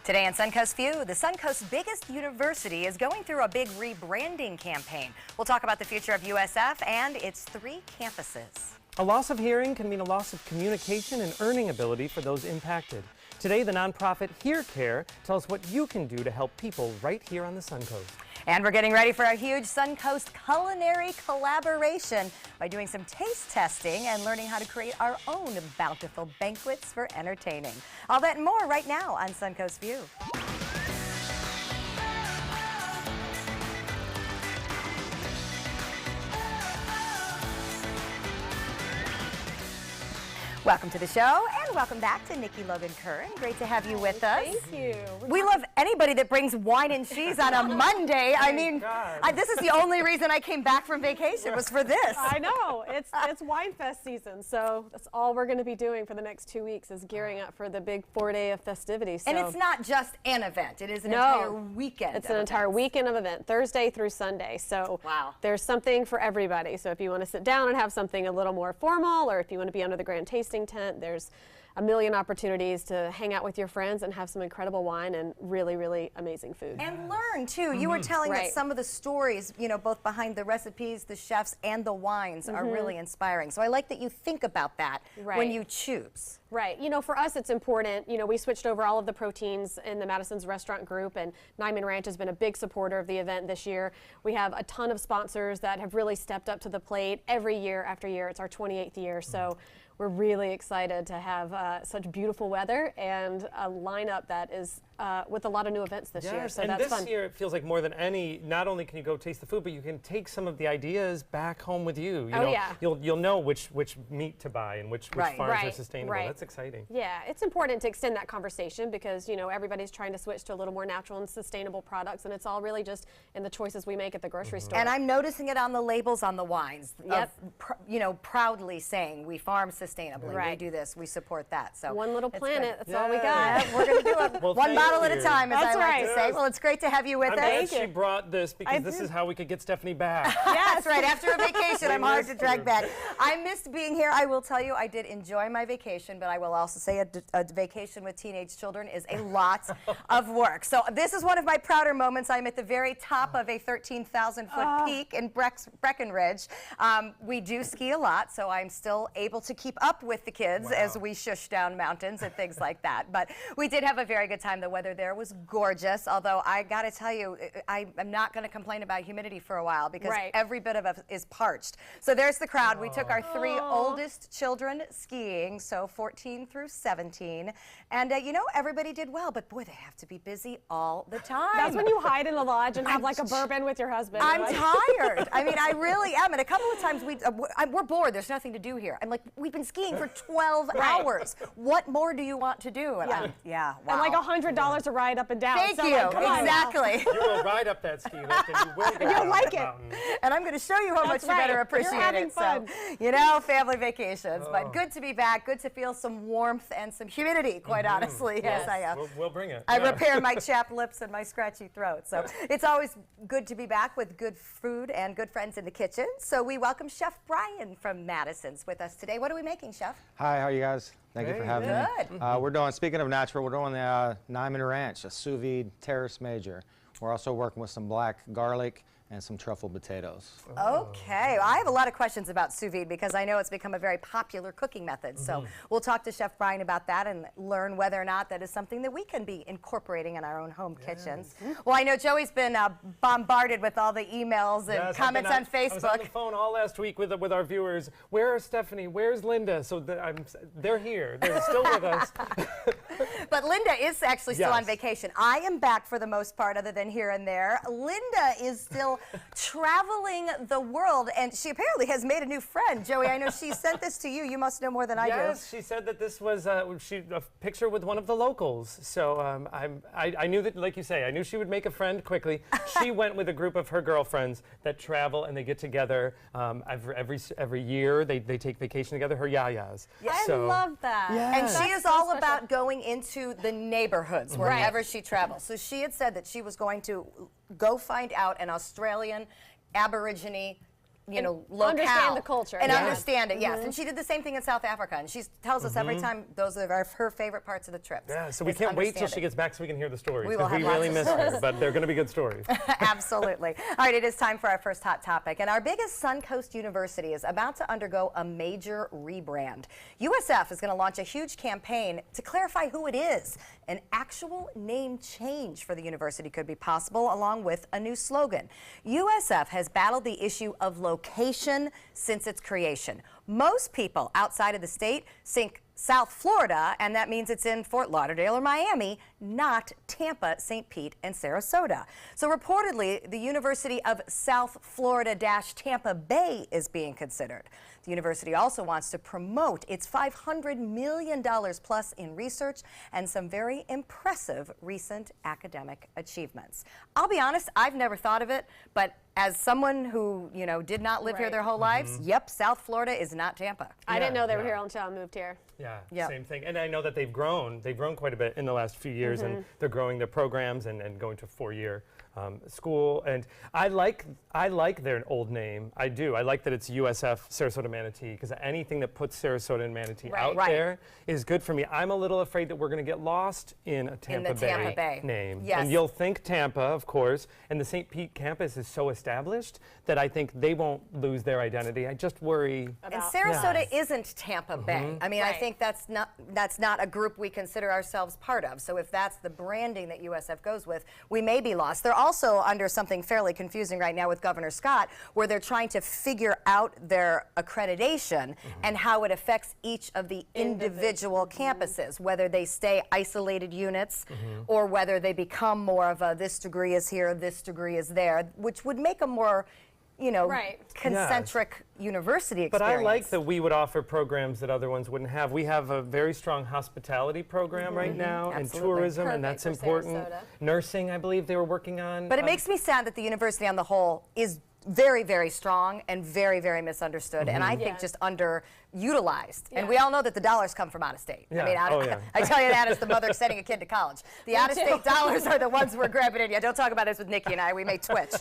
Today on Suncoast View, the Suncoast's biggest university is going through a big rebranding campaign. We'll talk about the future of USF and its 3 campuses. A loss of hearing can mean a loss of communication and earning ability for those impacted. Today, the nonprofit Hear Care tells us what you can do to help people right here on the Suncoast. And we're getting ready for a huge Suncoast culinary collaboration by doing some taste testing and learning how to create our own bountiful banquets for entertaining. All that and more right now on Suncoast View. Welcome to the show, and welcome back to Nikki Logan Curran. Great to have you with us. Thank you. We love anybody that brings wine and cheese on a Monday. I mean, this is the only reason I came back from vacation was for this. I know. It's Wine Fest season, so that's all we're going to be doing for the next 2 weeks is gearing up for the big 4-day of festivities. So. And it's not just an event. It is an entire weekend. It's an entire weekend of event, Thursday through Sunday. So there's something for everybody. So if you want to sit down and have something a little more formal, or if you want to be under the grand tasting tent, there's a million opportunities to hang out with your friends and have some incredible wine and really, really amazing food. And learn, too. You were telling that some of the stories, you know, both behind the recipes, the chefs, and the wines are really inspiring. So I like that you think about that when you choose. Right. You know, for us, it's important. You know, we switched over all of the proteins in the Madison's restaurant group, and Nyman Ranch has been a big supporter of the event this year. We have a ton of sponsors that have really stepped up to the plate every year after year. It's our 28th year, so we're really excited to have such beautiful weather and a lineup that is with a lot of new events this year, so that's fun. And this year it feels like more than any, not only can you go taste the food, but you can take some of the ideas back home with you. You'll know which meat to buy and which farms are sustainable. That's exciting. Yeah, it's important to extend that conversation because, you know, everybody's trying to switch to a little more natural and sustainable products, and it's all really just in the choices we make at the grocery store. And I'm noticing it on the labels on the wines. You know, proudly saying we farm sustainably, we do this, we support that. So one little planet, that's all we got. We're going to do it one bottle at a time, as I like to say. Well, it's great to have you with us. I'm glad she brought this because this is how we could get Stephanie back. That's right. After a vacation, I'm hard to drag back. I missed being here. I will tell you, I did enjoy my vacation, but I will also say a vacation with teenage children is a lot of work. So this is one of my prouder moments. I'm at the very top of a 13,000-foot peak in Breckenridge. We do ski a lot, so I'm still able to keep up with the kids as we shush down mountains and things like that. But we did have a very good time. The weather there was gorgeous, although I got to tell you, I'm not going to complain about humidity for a while because every bit of it is parched. So there's the crowd. We took our 3 oldest children skiing, so 14 through 17. And, you know, everybody did well, but boy, they have to be busy all the time. That's when you hide in a lodge and have like a bourbon with your husband. I'm tired. I mean, I really am. And a couple of times we're bored. There's nothing to do here. I'm like, we've been skiing for 12 hours. What more do you want to do? And and like $100 a ride up and down. Thank you. Exactly. You will ride up that ski lift and you will get You'll like it. mountain. And I'm going to show you how much you better appreciate it. Fun. So, you know, family vacations. But good to be back. Good to feel some warmth and some humidity, quite honestly. Yes, I am. We'll bring it. I repair my chapped lips and my scratchy throat. So it's always good to be back with good food and good friends in the kitchen. So we welcome Chef Brian from Madison's with us today. What are we making, Chef? Hi, how are you guys? Thank you for having me. Good. We're doing, speaking of natural, we're doing the Nyman Ranch, a sous vide terrace major. We're also working with some black garlic and some truffle potatoes. Okay, well, I have a lot of questions about sous vide because I know it's become a very popular cooking method. So we'll talk to Chef Brian about that and learn whether or not that is something that we can be incorporating in our own home kitchens. Well, I know Joey's been bombarded with all the emails and comments on Facebook. I was on the phone all last week with our viewers. Where are Stephanie? Where's Linda? So they're here. They're still with us. But Linda is actually still on vacation. I am back for the most part, other than here and there. Linda is still traveling the world, and she apparently has made a new friend. Joey, I know she sent this to you. You must know more than I do. Yes, she said that this was a picture with one of the locals. So I knew that, like you say, I knew she would make a friend quickly. She went with a group of her girlfriends that travel and they get together every year. They take vacation together. Her yayas. Yes. I love that. Yes. And she is all about going into the neighborhoods wherever she travels. So she had said that she was going to go find out an Australian Aborigine locale. Understand the culture. And Yeah. understand it, yes. And she did the same thing in South Africa. And she tells us every time those are her favorite parts of the trips. Yeah, so we is can't wait till she understanding. gets back so we can hear the stories. We will Because have we really lots miss of her, but they're going to be good stories. Absolutely. All right, it is time for our first hot topic. And our biggest Suncoast University is about to undergo a major rebrand. USF is going to launch a huge campaign to clarify who it is. An actual name change for the university could be possible, along with a new slogan. USF has battled the issue of location since its creation. Most people outside of the state think South Florida, and that means it's in Fort Lauderdale or Miami, not Tampa, St. Pete, and Sarasota. So reportedly, the University of South Florida-Tampa Bay is being considered. The university also wants to promote its $500 million plus in research and some very impressive recent academic achievements. I'll be honest, I've never thought of it, but as someone who, did not live here their whole lives, yep, South Florida is not Tampa. I didn't know they were here until I moved here. Yeah, Yep. same thing. And I know that they've grown quite a bit in the last few years, and they're growing their programs and going to a 4-year school. And I like their old name. I do. I like that it's USF Sarasota Manatee, because anything that puts Sarasota and Manatee out there is good for me. I'm a little afraid that we're going to get lost in a Tampa Bay name. Yes. And you'll think Tampa, of course, and the St. Pete campus is so established that I think they won't lose their identity. I just worry. And Sarasota isn't Tampa Bay. I mean, I think that's not a group we consider ourselves part of. So if that's the branding that USF goes with, we may be lost. They're also under something fairly confusing right now with Governor Scott, where they're trying to figure out their accreditation and how it affects each of the individual campuses, whether they stay isolated units or whether they become more of a this degree is here, this degree is there, which would make a more concentric university experience. But I like that we would offer programs that other ones wouldn't have. We have a very strong hospitality program right now, and tourism, and that's important. Sarasota. Nursing, I believe they were working on. But it makes me sad that the university on the whole is very, very strong and very, very misunderstood, and I think just underutilized. And we all know that the dollars come from out of state. I mean, I tell you that as the mother sending a kid to college. The out-of-state dollars are the ones we're grabbing in. Yeah, don't talk about this with Nikki and I. We may twitch.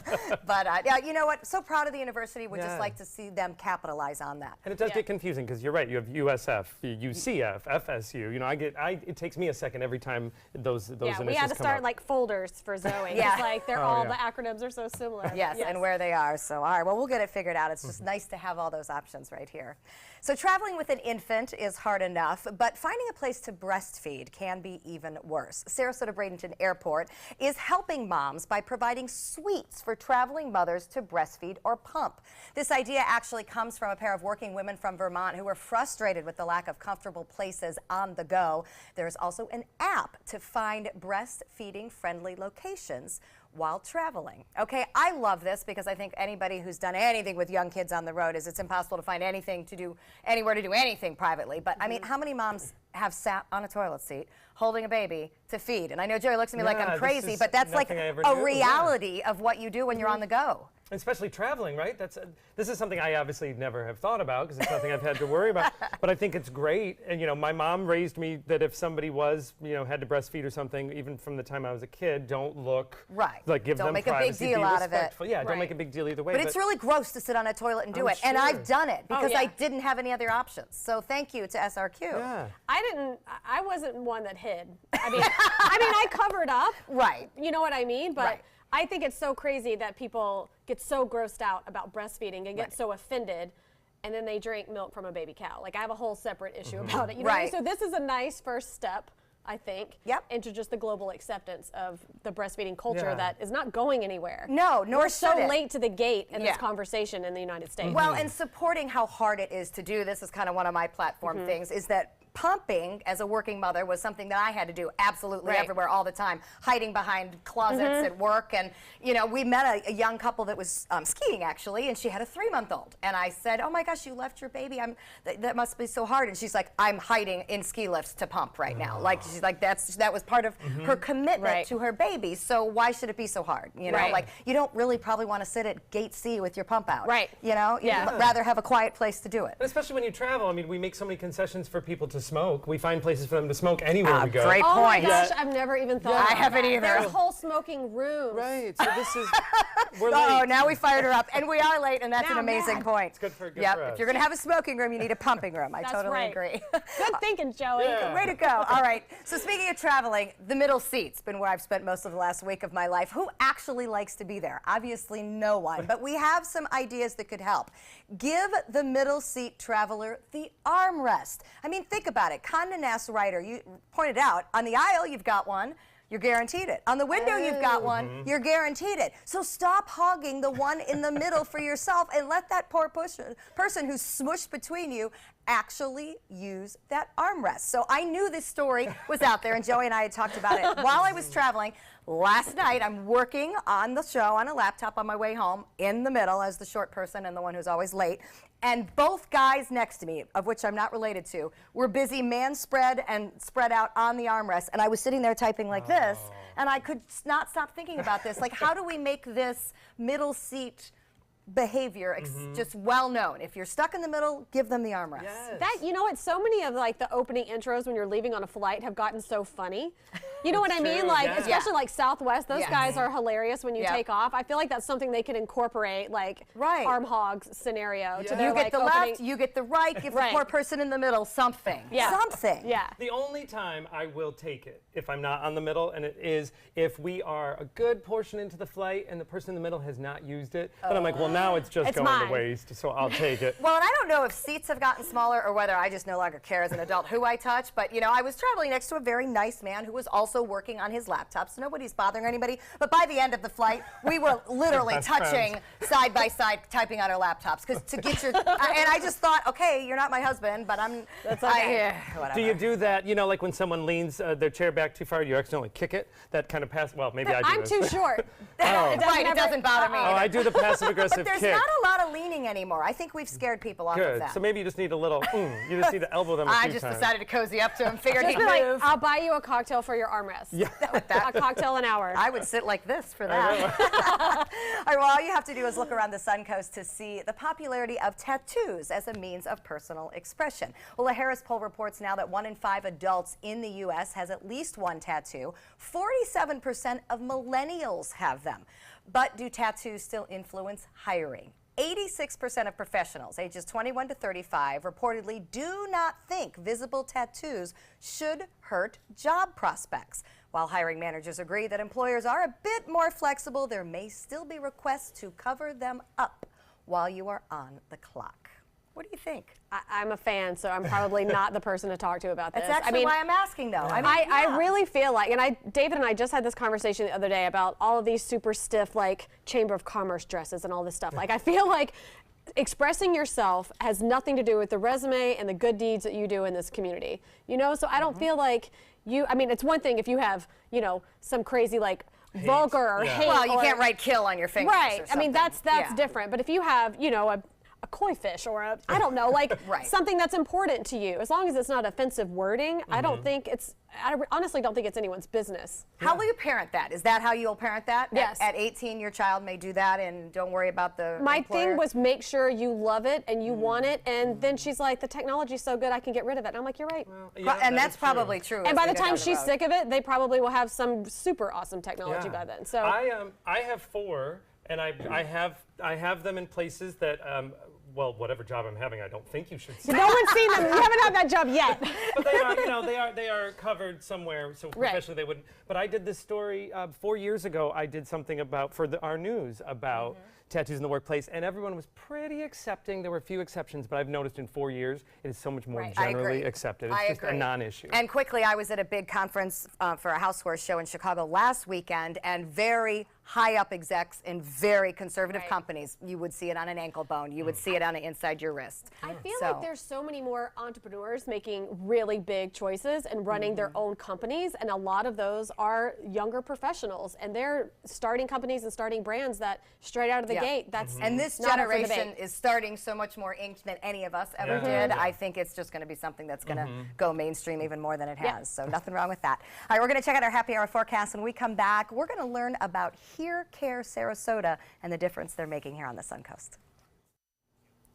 But yeah, you know what? So proud of the university. Would just like to see them capitalize on that. And it does get confusing, because you're right. You have USF, UCF, FSU. It takes me a second every time those initials come up. We had to start like folders for Zoe. It's like they're all the acronyms are so similar. Yes, and where they are. So, all right, well, we'll get it figured out. It's just nice to have all those options right here. So traveling with an infant is hard enough, but finding a place to breastfeed can be even worse. Sarasota Bradenton Airport is helping moms by providing suites for traveling mothers to breastfeed or pump. This idea actually comes from a pair of working women from Vermont who were frustrated with the lack of comfortable places on the go. There's also an app to find breastfeeding friendly locations while traveling. Okay, I love this because I think anybody who's done anything with young kids on the road is it's impossible to find anything to do, anywhere to do anything privately. But I mean, how many moms have sat on a toilet seat holding a baby to feed? And I know Jerry looks at me like I'm crazy, but that's like a reality of what you do when you're on the go. Especially traveling, right? This is something I obviously never have thought about, because it's nothing I've had to worry about. But I think it's great. And my mom raised me that if somebody was, had to breastfeed or something, even from the time I was a kid, don't look like give them privacy. Don't make a big deal out of it. Yeah, don't make a big deal either way. But it's really gross to sit on a toilet and do it. And I've done it because I didn't have any other options. So thank you to SRQ. Yeah. I wasn't one that hid. I mean, I covered up. Right. You know what I mean? But I think it's so crazy that people get so grossed out about breastfeeding and get so offended, and then they drink milk from a baby cow. Like, I have a whole separate issue about it. You know what I mean? So this is a nice first step, I think, into just the global acceptance of the breastfeeding culture that is not going anywhere. No, nor should it. We're so late to the gate in this conversation in the United States. Well, and supporting how hard it is to do this is kind of one of my platform things, is that pumping as a working mother was something that I had to do absolutely everywhere all the time, hiding behind closets at work. And, we met a young couple that was skiing, actually, and she had a 3-month-old. And I said, oh my gosh, you left your baby. That must be so hard. And she's like, I'm hiding in ski lifts to pump right now. Like, she's like, that was part of her commitment to her baby. So why should it be so hard? Like, you don't really probably want to sit at gate C with your pump out. You'd rather have a quiet place to do it. And especially when you travel. I mean, we make so many concessions for people to smoke. We find places for them to smoke anywhere we go. Great Oh my point. gosh, I've never even thought I about haven't that. either. There's whole smoking rooms. Right. So this is we're Oh, late. now we fired her up, and we are late, and that's Now an I'm amazing mad. point. It's good for Yep. us. If you're gonna have a smoking room, you need a pumping room. I That's totally right. agree. Good thinking, Joey. Yeah. Way to go. All right. So speaking of traveling, the middle seat's been where I've spent most of the last week of my life. Who actually likes to be there? Obviously no one, but we have some ideas that could help. Give the middle seat traveler the armrest. I mean, think about it. Condé Nast writer, you pointed out, on the aisle you've got one. You're guaranteed it. On the window, you've got one. You're guaranteed it. So stop hogging the one in the middle for yourself and let that poor person who's smushed between you actually use that armrest. So I knew this story was out there, and Joey and I had talked about it while I was traveling. Last night, I'm working on the show on a laptop on my way home, in the middle as the short person and the one who's always late. And both guys next to me, of which I'm not related to, were busy spread out on the armrest. And I was sitting there typing like this, and I could not stop thinking about this. Like, how do we make this middle seat behavior just well known? If you're stuck in the middle, give them the armrest. Yes. That, you know what, so many of like the opening intros when you're leaving on a flight have gotten so funny. You know what I mean? true, Like, yeah. especially like Southwest, those Yes. guys are hilarious when you Yep. take off. I feel like that's something they could incorporate, like Right. arm hogs scenario to Yeah. their You get like the opening. left, you get the right, give the Right. poor person in the middle something. Yeah. Something. Yeah. The only time I will take it, if I'm not on the middle, and it is if we are a good portion into the flight and the person in the middle has not used it, then I'm like, well, now it's just It's going mine. to waste, so I'll take it. Well, and I don't know if seats have gotten smaller or whether I just no longer care as an adult who I touch, but you know, I was traveling next to a very nice man who was also working on his laptop, so nobody's bothering anybody. But by the end of the flight, we were literally Best touching friends. side by side, typing on our laptops, because to get your, and I just thought, okay, you're not my husband, but I'm, That's okay. whatever. Do you do that, you know, like when someone leans their chair back too far, you accidentally kick it? That kind of pass, well, maybe I do I'm this. too short. Right, it ever- doesn't bother me. Oh, either. I do the passive-aggressive But there's kick. not a lot of leaning anymore. I think we've scared people off of Good. that. So maybe you just need a little, you just need to elbow them a I few just times. decided to cozy up to him, figured Just he'd be like, move. I'll buy you a cocktail for your armrest. Yeah. A cocktail an hour. I would sit like this for that. All right, well, all you have to do is look around the Suncoast to see the popularity of tattoos as a means of personal expression. Well, a Harris poll reports now that 1 in 5 adults in the U.S. has at least one tattoo. 47% of millennials have them. But do tattoos still influence hiring? 86% of professionals ages 21 to 35 reportedly do not think visible tattoos should hurt job prospects. While hiring managers agree that employers are a bit more flexible, there may still be requests to cover them up while you are on the clock. What do you think? I'm a fan, so I'm probably not the person to talk to about this. That's actually why I'm asking, though. I mean, I really feel like, and David and I just had this conversation the other day about all of these super stiff, like, Chamber of Commerce dresses and all this stuff. Like, I feel like expressing yourself has nothing to do with the resume and the good deeds that you do in this community. You know, so I don't feel like I mean, it's one thing if you have, you know, some crazy, like, vulgar or hate. well, you or- can't write kill on your fingers. Right. Or I mean, something. that's Yeah. different. But if you have, you know, a koi fish or I don't know, like Right. something that's important to you, as long as it's not offensive wording, I don't think I honestly don't think it's anyone's business. How will you parent that? Is that how you'll parent that? Yes. At 18, your child may do that, and don't worry about the My employer? thing was make sure you love it and you want it, and then she's like, the technology's so good I can get rid of it. And I'm like, you're right. Yeah, and that that's is true. probably true. And as by we the go time down she's road. sick of it, they probably will have some super awesome technology Yeah. by then. So I have 4, and I have them in places that well, whatever job I'm having, I don't think you should see. no one's seen them. You haven't had that job yet. But they are, you know, they are covered somewhere, so Right. professionally they wouldn't. But I did this story 4 years ago. I did something about for our news about tattoos in the workplace, and everyone was pretty accepting. There were a few exceptions, but I've noticed in 4 years it is so much more Right. I generally agree. accepted. It's I just a agree. non-issue. And quickly, I was at a big conference for a houseware show in Chicago last weekend, and very high up execs in very conservative Right. companies, you would see it on an ankle bone. You would see it on inside your wrist. I feel So- like there's so many more entrepreneurs making really big choices and running their own companies, and a lot of those are younger professionals, and they're starting companies and starting brands that straight out of the Yeah. gate, that's And this not up for generation debate. is starting so much more inked than any of us ever Yeah. did. I think it's just going to be something that's going to go mainstream even more than it Yeah. has. So nothing wrong with that. All right, we're going to check out our happy hour forecast. When we come back, we're going to learn about Here Care Sarasota and the difference they're making here on the Suncoast.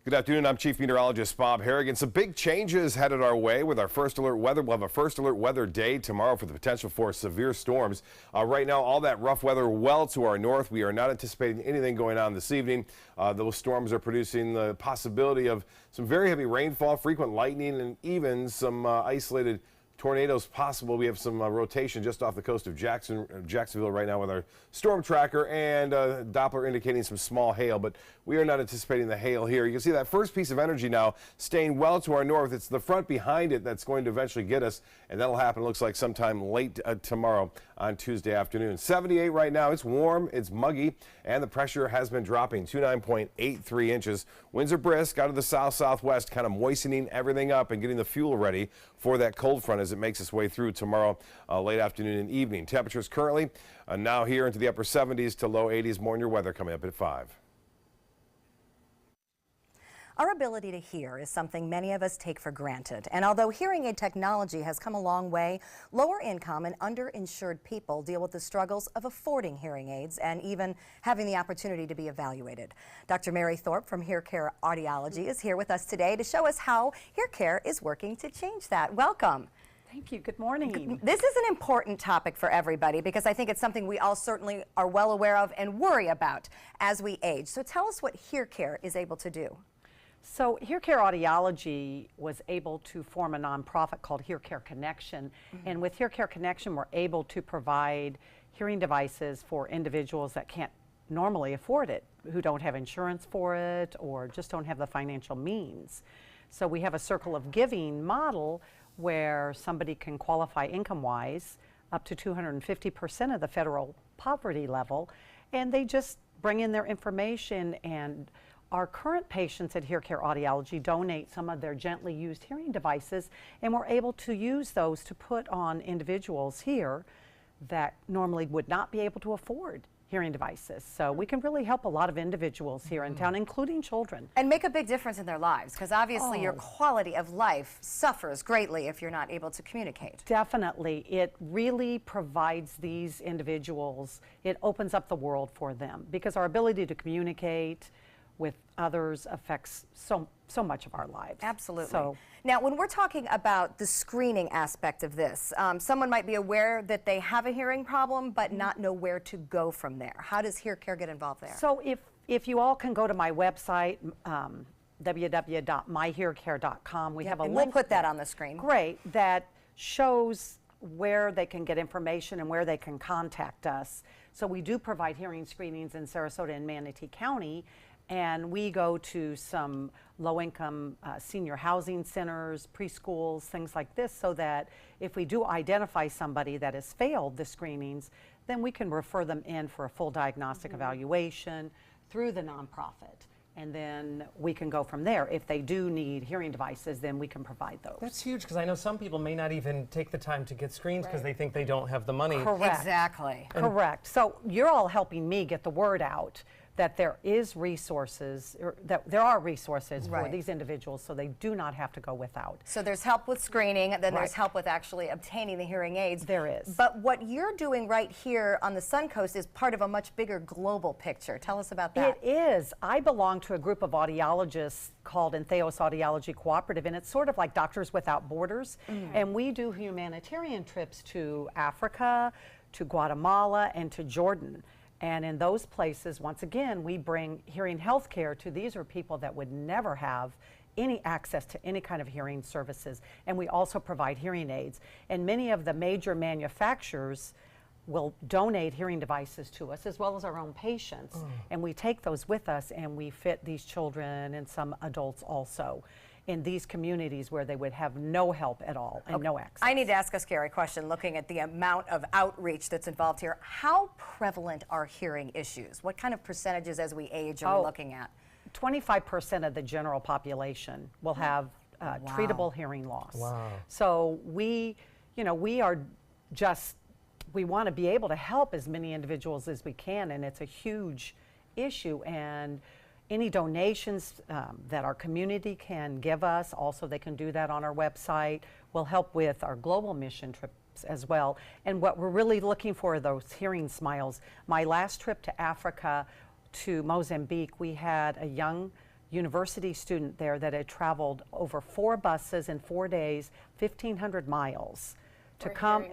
Good afternoon. I'm Chief Meteorologist Bob Harrigan. Some big changes headed our way with our first alert weather. We'll have a first alert weather day tomorrow for the potential for severe storms. Right now, all that rough weather well to our north. We are not anticipating anything going on this evening. Those storms are producing the possibility of some very heavy rainfall, frequent lightning, and even some isolated tornadoes possible. We have some rotation just off the coast of Jacksonville right now with our storm tracker and Doppler indicating some small hail, but we are not anticipating the hail here. You can see that first piece of energy now staying well to our north. It's the front behind it that's going to eventually get us, and that'll happen, it looks like, sometime late tomorrow on Tuesday afternoon. 78 right now. It's warm, it's muggy, and the pressure has been dropping to 9.83 inches. Winds are brisk out of the south-southwest, kind of moistening everything up and getting the fuel ready for that cold front as it makes its way through tomorrow late afternoon and evening. Temperatures currently now here into the upper 70s to low 80s. More on your weather coming up at 5. Our ability to hear is something many of us take for granted. And although hearing aid technology has come a long way, lower income and underinsured people deal with the struggles of affording hearing aids and even having the opportunity to be evaluated. Dr. Mary Thorpe from HearCare Audiology is here with us today to show us how HearCare is working to change that. Welcome. Thank you. Good morning. This is an important topic for everybody because I think it's something we all certainly are well aware of and worry about as we age. So tell us what HearCare is able to do. So HearCare Audiology was able to form a nonprofit called HearCare Connection. And with HearCare Connection, we're able to provide hearing devices for individuals that can't normally afford it, who don't have insurance for it or just don't have the financial means. So we have a circle of giving model where somebody can qualify income-wise up to 250% of the federal poverty level, and they just bring in their information, and our current patients at HearCare Audiology donate some of their gently used hearing devices, and we're able to use those to put on individuals here that normally would not be able to afford hearing devices. So we can really help a lot of individuals here in town, including children. And make a big difference in their lives, because obviously your quality of life suffers greatly if you're not able to communicate. Definitely. It really provides these individuals, it opens up the world for them, because our ability to communicate with others affects so much of our lives. Absolutely. So, now, when we're talking about the screening aspect of this, someone might be aware that they have a hearing problem but not know where to go from there. How does HearCare get involved there? so if you all can go to my website, www.myhearcare.com, we have a and link. we'll put that on the screen. Great, that shows where they can get information and where they can contact us. So we do provide hearing screenings in Sarasota and Manatee County, and we go to some low-income senior housing centers, preschools, things like this, so that if we do identify somebody that has failed the screenings, then we can refer them in for a full diagnostic evaluation through the nonprofit. And then we can go from there. If they do need hearing devices, then we can provide those. That's huge, because I know some people may not even take the time to get screens because they think they don't have the money. Correct. Exactly. Correct. So you're all helping me get the word out that there is resources, or that there are resources for Right. these individuals, so they do not have to go without. So there's help with screening, and then there's Right. help with actually obtaining the hearing aids. There is. But what you're doing right here on the Suncoast is part of a much bigger global picture. Tell us about that. It is. I belong to a group of audiologists called Entheos Audiology Cooperative, and it's sort of like Doctors Without Borders. And we do humanitarian trips to Africa, to Guatemala, and to Jordan. And in those places, once again, we bring hearing health care to these are people that would never have any access to any kind of hearing services. And we also provide hearing aids. And many of the major manufacturers will donate hearing devices to us, as well as our own patients. And we take those with us, and we fit these children and some adults also in these communities where they would have no help at all and no access. I need to ask a scary question looking at the amount of outreach that's involved here. How prevalent are hearing issues? What kind of percentages as we age are we looking at? 25% of the general population will have treatable hearing loss. Wow. So we are just, we want to be able to help as many individuals as we can, and it's a huge issue. And any donations that our community can give us, also they can do that on our website, will help with our global mission trips as well. And what we're really looking for are those hearing smiles. My last trip to Africa, to Mozambique, we had a young university student there that had traveled over 4 buses in 4 days, 1,500 miles to come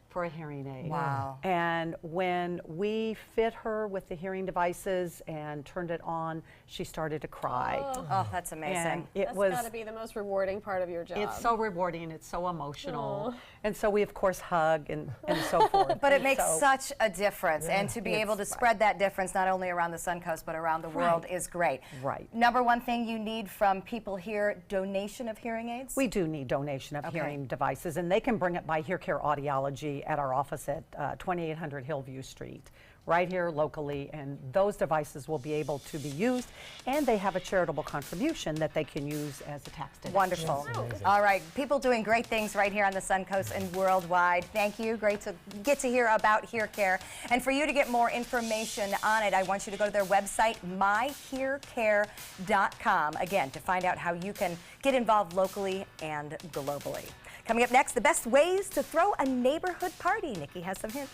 for a hearing aid. Wow. And when we fit her with the hearing devices and turned it on, she started to cry. Oh, that's amazing. And it That's was got to be the most rewarding part of your job. it's so rewarding, it's so emotional. And so we of course hug and so forth. But it And makes so- such a difference, and to be able to spread that difference not only around the Suncoast but around the world is great. Right. Number one thing you need from people here, donation of hearing aids? We do need donation of hearing devices, and they can bring it by HearCare Audiology at our office at 2800 Hillview Street, right here locally, and those devices will be able to be used, and they have a charitable contribution that they can use as a tax deduction. Wonderful. All right, people doing great things right here on the Suncoast and worldwide. Thank you. Great to get to hear about HearCare. And for you to get more information on it, I want you to go to their website, myhearcare.com, again, to find out how you can get involved locally and globally. Coming up next, the best ways to throw a neighborhood party. Nikki has some hints.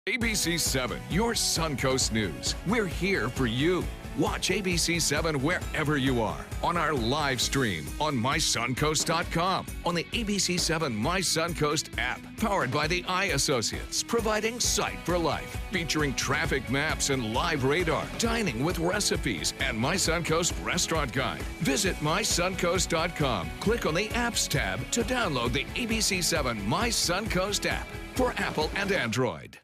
ABC 7, your Suncoast News. We're here for you. Watch ABC 7 wherever you are, on our live stream, on mysuncoast.com, on the ABC 7 My Suncoast app, powered by the Eye Associates, providing sight for life, featuring traffic maps and live radar, dining with recipes, and My Suncoast Restaurant Guide. Visit mysuncoast.com. Click on the Apps tab to download the ABC 7 My Suncoast app for Apple and Android.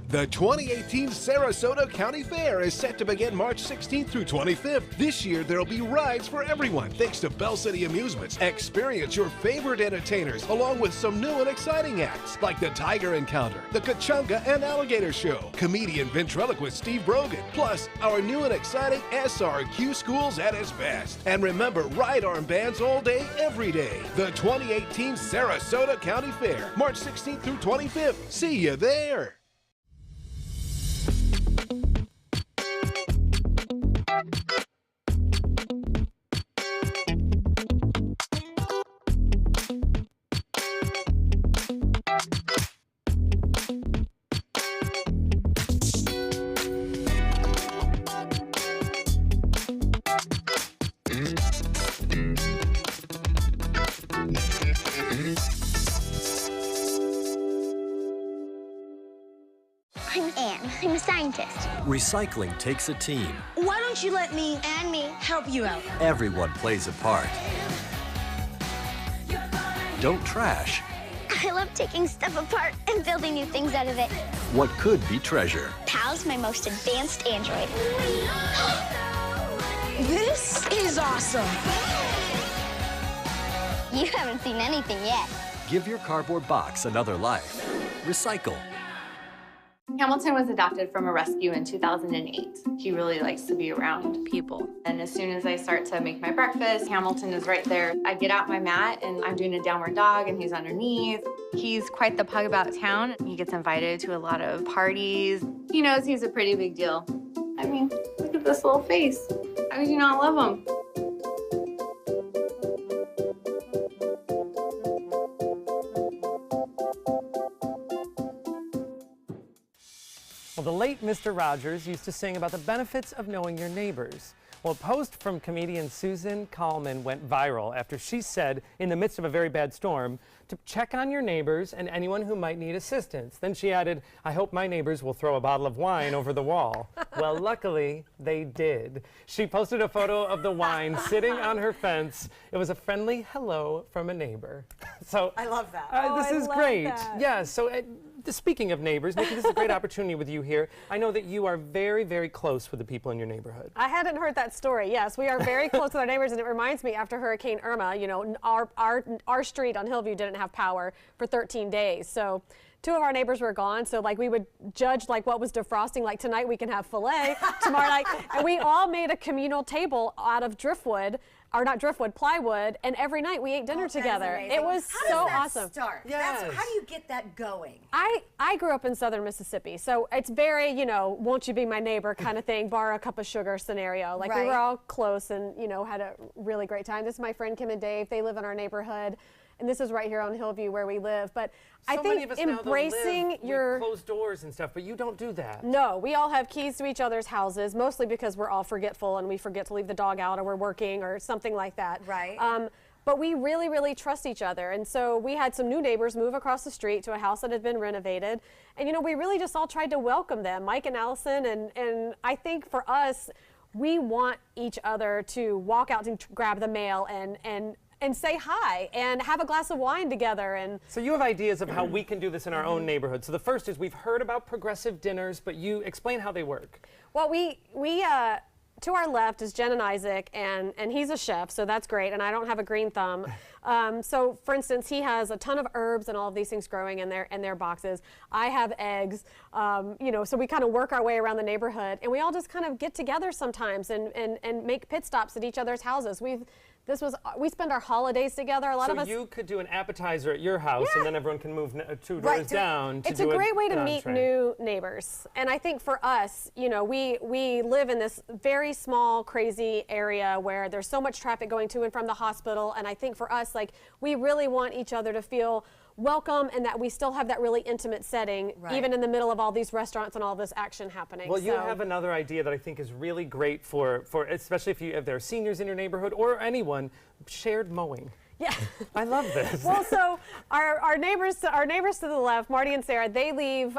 The 2018 Sarasota County Fair is set to begin March 16th through 25th. This year, there'll be rides for everyone thanks to Bell City Amusements. Experience your favorite entertainers along with some new and exciting acts like the Tiger Encounter, the Kachunga and Alligator Show, comedian ventriloquist Steve Brogan, plus our new and exciting SRQ schools at its best. And remember, ride armbands all day, every day. The 2018 Sarasota County Fair, March 16th through 25th. See you there. I'm Anne. I'm a scientist. Recycling takes a team. Why don't you let me and me help you out? Everyone plays a part. Don't trash I love taking stuff apart and building new things out of it. what could be treasure. Pal's my most advanced android. This is awesome. You haven't seen anything yet. Give your cardboard box another life. Recycle. Hamilton was adopted from a rescue in 2008. He really likes to be around people. And as soon as I start to make my breakfast, Hamilton is right there. I get out my mat and I'm doing a downward dog and he's underneath. He's quite the pug about town. He gets invited to a lot of parties. He knows he's a pretty big deal. I mean, look at this little face. How could you not love him? Well, the late Mr. Rogers used to sing about the benefits of knowing your neighbors. Well, a post from comedian Susan Kallman went viral after she said, in the midst of a very bad storm, to check on your neighbors and anyone who might need assistance. Then she added, I hope my neighbors will throw a bottle of wine over the wall. Well, luckily, they did. She posted a photo of the wine sitting on her fence. It was a friendly hello from a neighbor. So I love that. this is great. Yeah, so speaking of neighbors, Nikki, this is a great opportunity with you here. I know that you are very, very close with the people in your neighborhood. I hadn't heard that story. Yes, we are very close with our neighbors, and it reminds me, after Hurricane Irma, you know, our street on Hillview didn't have power for 13 days. So 2 of our neighbors were gone, so like we would judge like what was defrosting. Like tonight we can have filet, tomorrow night, and we all made a communal table out of driftwood. Or not driftwood, plywood, and every night we ate dinner together. It was so awesome. Start? Yes. How do you get that going? I grew up in southern Mississippi, so it's very, you know, won't you be my neighbor kind of thing, borrow a cup of sugar scenario. Like we were all close and, you know, had a really great time. This is my friend Kim and Dave. They live in our neighborhood. and this is right here on Hillview where we live. But I So many think of us now, though, embracing live with your closed doors and stuff, but you don't do that. No, we all have keys to each other's houses, mostly because we're all forgetful and we forget to leave the dog out or we're working or something like that. Right. But we really, really trust each other. And so we had some new neighbors move across the street to a house that had been renovated. And, you know, we really just all tried to welcome them, Mike and Allison. And I think for us, we want each other to walk out and grab the mail and say hi and have a glass of wine together. And so you have ideas of how we can do this in our own neighborhood. So the first is we've heard about progressive dinners, but you explain how they work. Well, we to our left is Jen and Isaac, and he's a chef, so that's great, and I don't have a green thumb. So, for instance, he has a ton of herbs and all of these things growing in their boxes. I have eggs, you know, so we kind of work our way around the neighborhood, and we all just kind of get together sometimes and make pit stops at each other's houses. We spend our holidays together. A lot of us. So you could do an appetizer at your house, and then everyone can move 2 doors Right, down. It's a great way to meet new neighbors. And I think for us, you know, we live in this very small, crazy area where there's so much traffic going to and from the hospital. And I think for us, like, we really want each other to feel welcome and that we still have that really intimate setting, even in the middle of all these restaurants and all this action happening. Well, you have another idea that I think is really great for especially if there are seniors in your neighborhood or anyone, shared mowing. Yeah. I love this. Well, so our neighbors to the left, Marty and Sarah, they leave.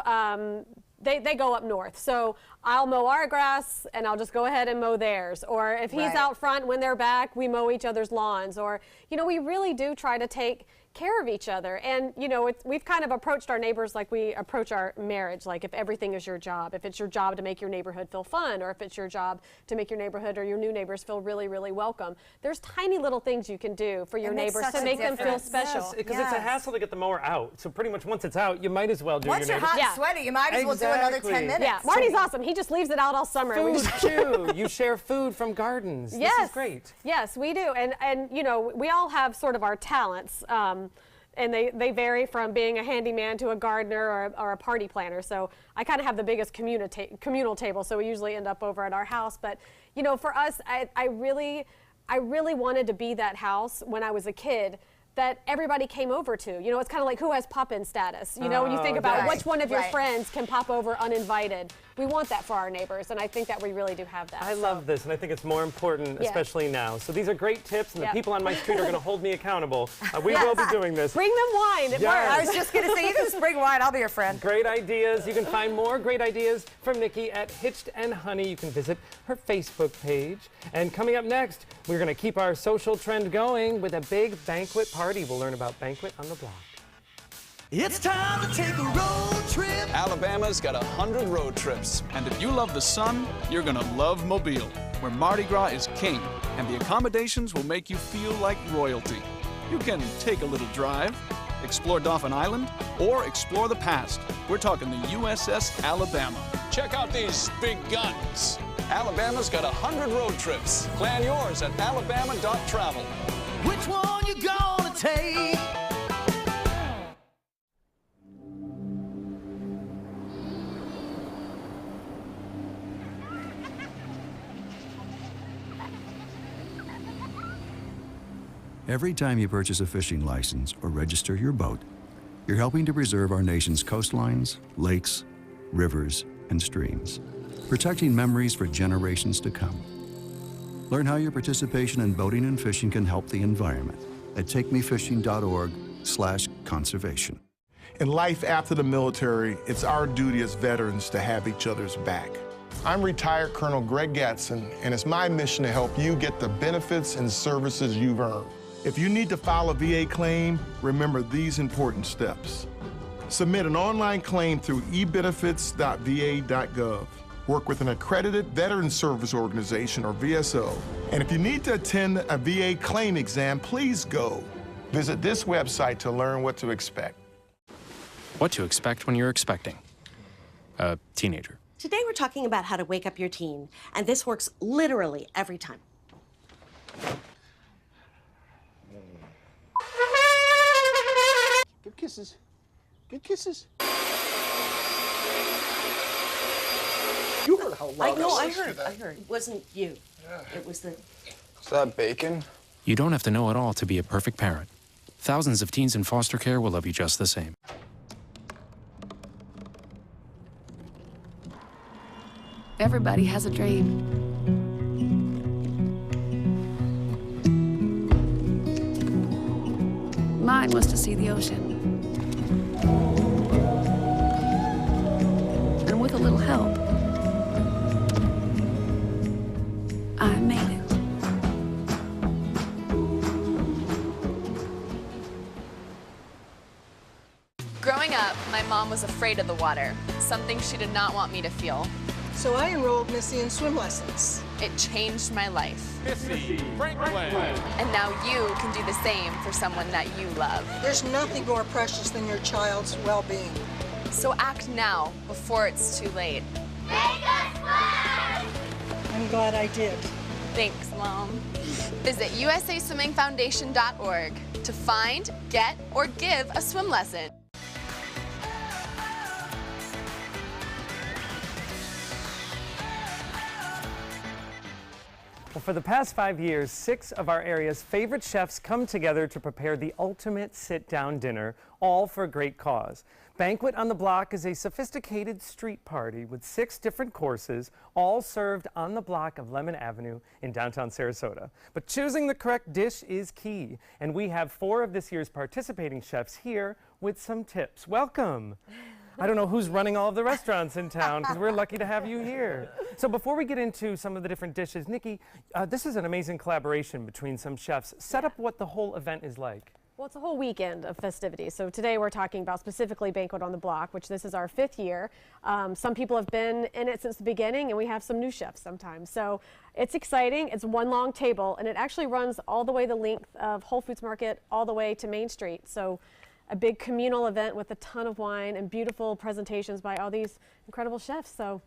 They go up north. So I'll mow our grass and I'll just go ahead and mow theirs. Or if he's out front, when they're back, we mow each other's lawns. Or, you know, we really do try to take care of each other. And, you know, we've kind of approached our neighbors like we approach our marriage, like if everything is your job, if it's your job to make your neighborhood feel fun, or if it's your job to make your neighborhood or your new neighbors feel really, really welcome. There's tiny little things you can do for your neighbors to make them feel special. Yes, because it's a hassle to get the mower out. So pretty much once it's out, you might as well do once your you're hot and sweaty, you might as well do another 10 minutes. Yeah, Marty's awesome. He just leaves it out all summer. Food too. You share food from gardens. Yes. This is great. Yes, we do. And you know, we all have sort of our talents. And they vary from being a handyman to a gardener or a party planner. So I kind of have the biggest communal table, so we usually end up over at our house. But, you know, for us, I really wanted to be that house when I was a kid that everybody came over to. You know, it's kind of like who has pop-in status. You know, when you think about which one of your friends can pop over uninvited. We want that for our neighbors, and I think that we really do have that. I love this, and I think it's more important, especially now. So these are great tips, and the people on my street are going to hold me accountable. We will be doing this. Bring them wine. It works. I was just going to say, you can just bring wine. I'll be your friend. Great ideas. You can find more great ideas from Nikki at Hitched and Honey. You can visit her Facebook page. And coming up next, we're going to keep our social trend going with a big banquet party. We'll learn about Banquet on the Block. It's time to take a road trip. Alabama's got 100 road trips. And if you love the sun, you're gonna love Mobile, where Mardi Gras is king, and the accommodations will make you feel like royalty. You can take a little drive, explore Dauphin Island, or explore the past. We're talking the USS Alabama. Check out these big guns. Alabama's got 100 road trips. Plan yours at alabama.travel. Which one you gonna take? Every time you purchase a fishing license or register your boat, you're helping to preserve our nation's coastlines, lakes, rivers, and streams, protecting memories for generations to come. Learn how your participation in boating and fishing can help the environment at takemefishing.org/conservation. In life after the military, it's our duty as veterans to have each other's back. I'm retired Colonel Greg Gatson, and it's my mission to help you get the benefits and services you've earned. If you need to file a VA claim, remember these important steps. Submit an online claim through ebenefits.va.gov. Work with an accredited Veterans Service Organization, or VSO. And if you need to attend a VA claim exam, please go. Visit this website to learn what to expect. What to expect when you're expecting a teenager. Today we're talking about how to wake up your teen, and this works literally every time. Give kisses. Give kisses. You heard how loud I heard. It wasn't you. Yeah. It was the... Is that bacon? You don't have to know it all to be a perfect parent. thousands of teens in foster care will love you just the same. Everybody has a dream. Mine was to see the ocean. And with a little help, I made it. Growing up, my mom was afraid of the water, something she did not want me to feel. So I enrolled Missy in swim lessons. It changed my life. Missy Franklin. And now you can do the same for someone that you love. There's nothing more precious than your child's well-being. So act now, before it's too late. Make us fly! I'm glad I did. Thanks, Mom. Visit usaswimmingfoundation.org to find, get, or give a swim lesson. Well, for the past 5 years, 6 of our area's favorite chefs come together to prepare the ultimate sit-down dinner, all for a great cause. Banquet on the Block is a sophisticated street party with 6 different courses, all served on the block of Lemon Avenue in downtown Sarasota. But choosing the correct dish is key, and we have 4 of this year's participating chefs here with some tips. Welcome. I don't know who's running all of the restaurants in town, because we're lucky to have you here. So before we get into some of the different dishes, Nikki, this is an amazing collaboration between some chefs. Set up what the whole event is like. Well, it's a whole weekend of festivities. So today we're talking about specifically Banquet on the Block, which this is our 5th year. Some people have been in it since the beginning, and we have some new chefs sometimes. So it's exciting. It's one long table, and it actually runs all the way the length of Whole Foods Market all the way to Main Street. So a big communal event with a ton of wine and beautiful presentations by all these incredible chefs. So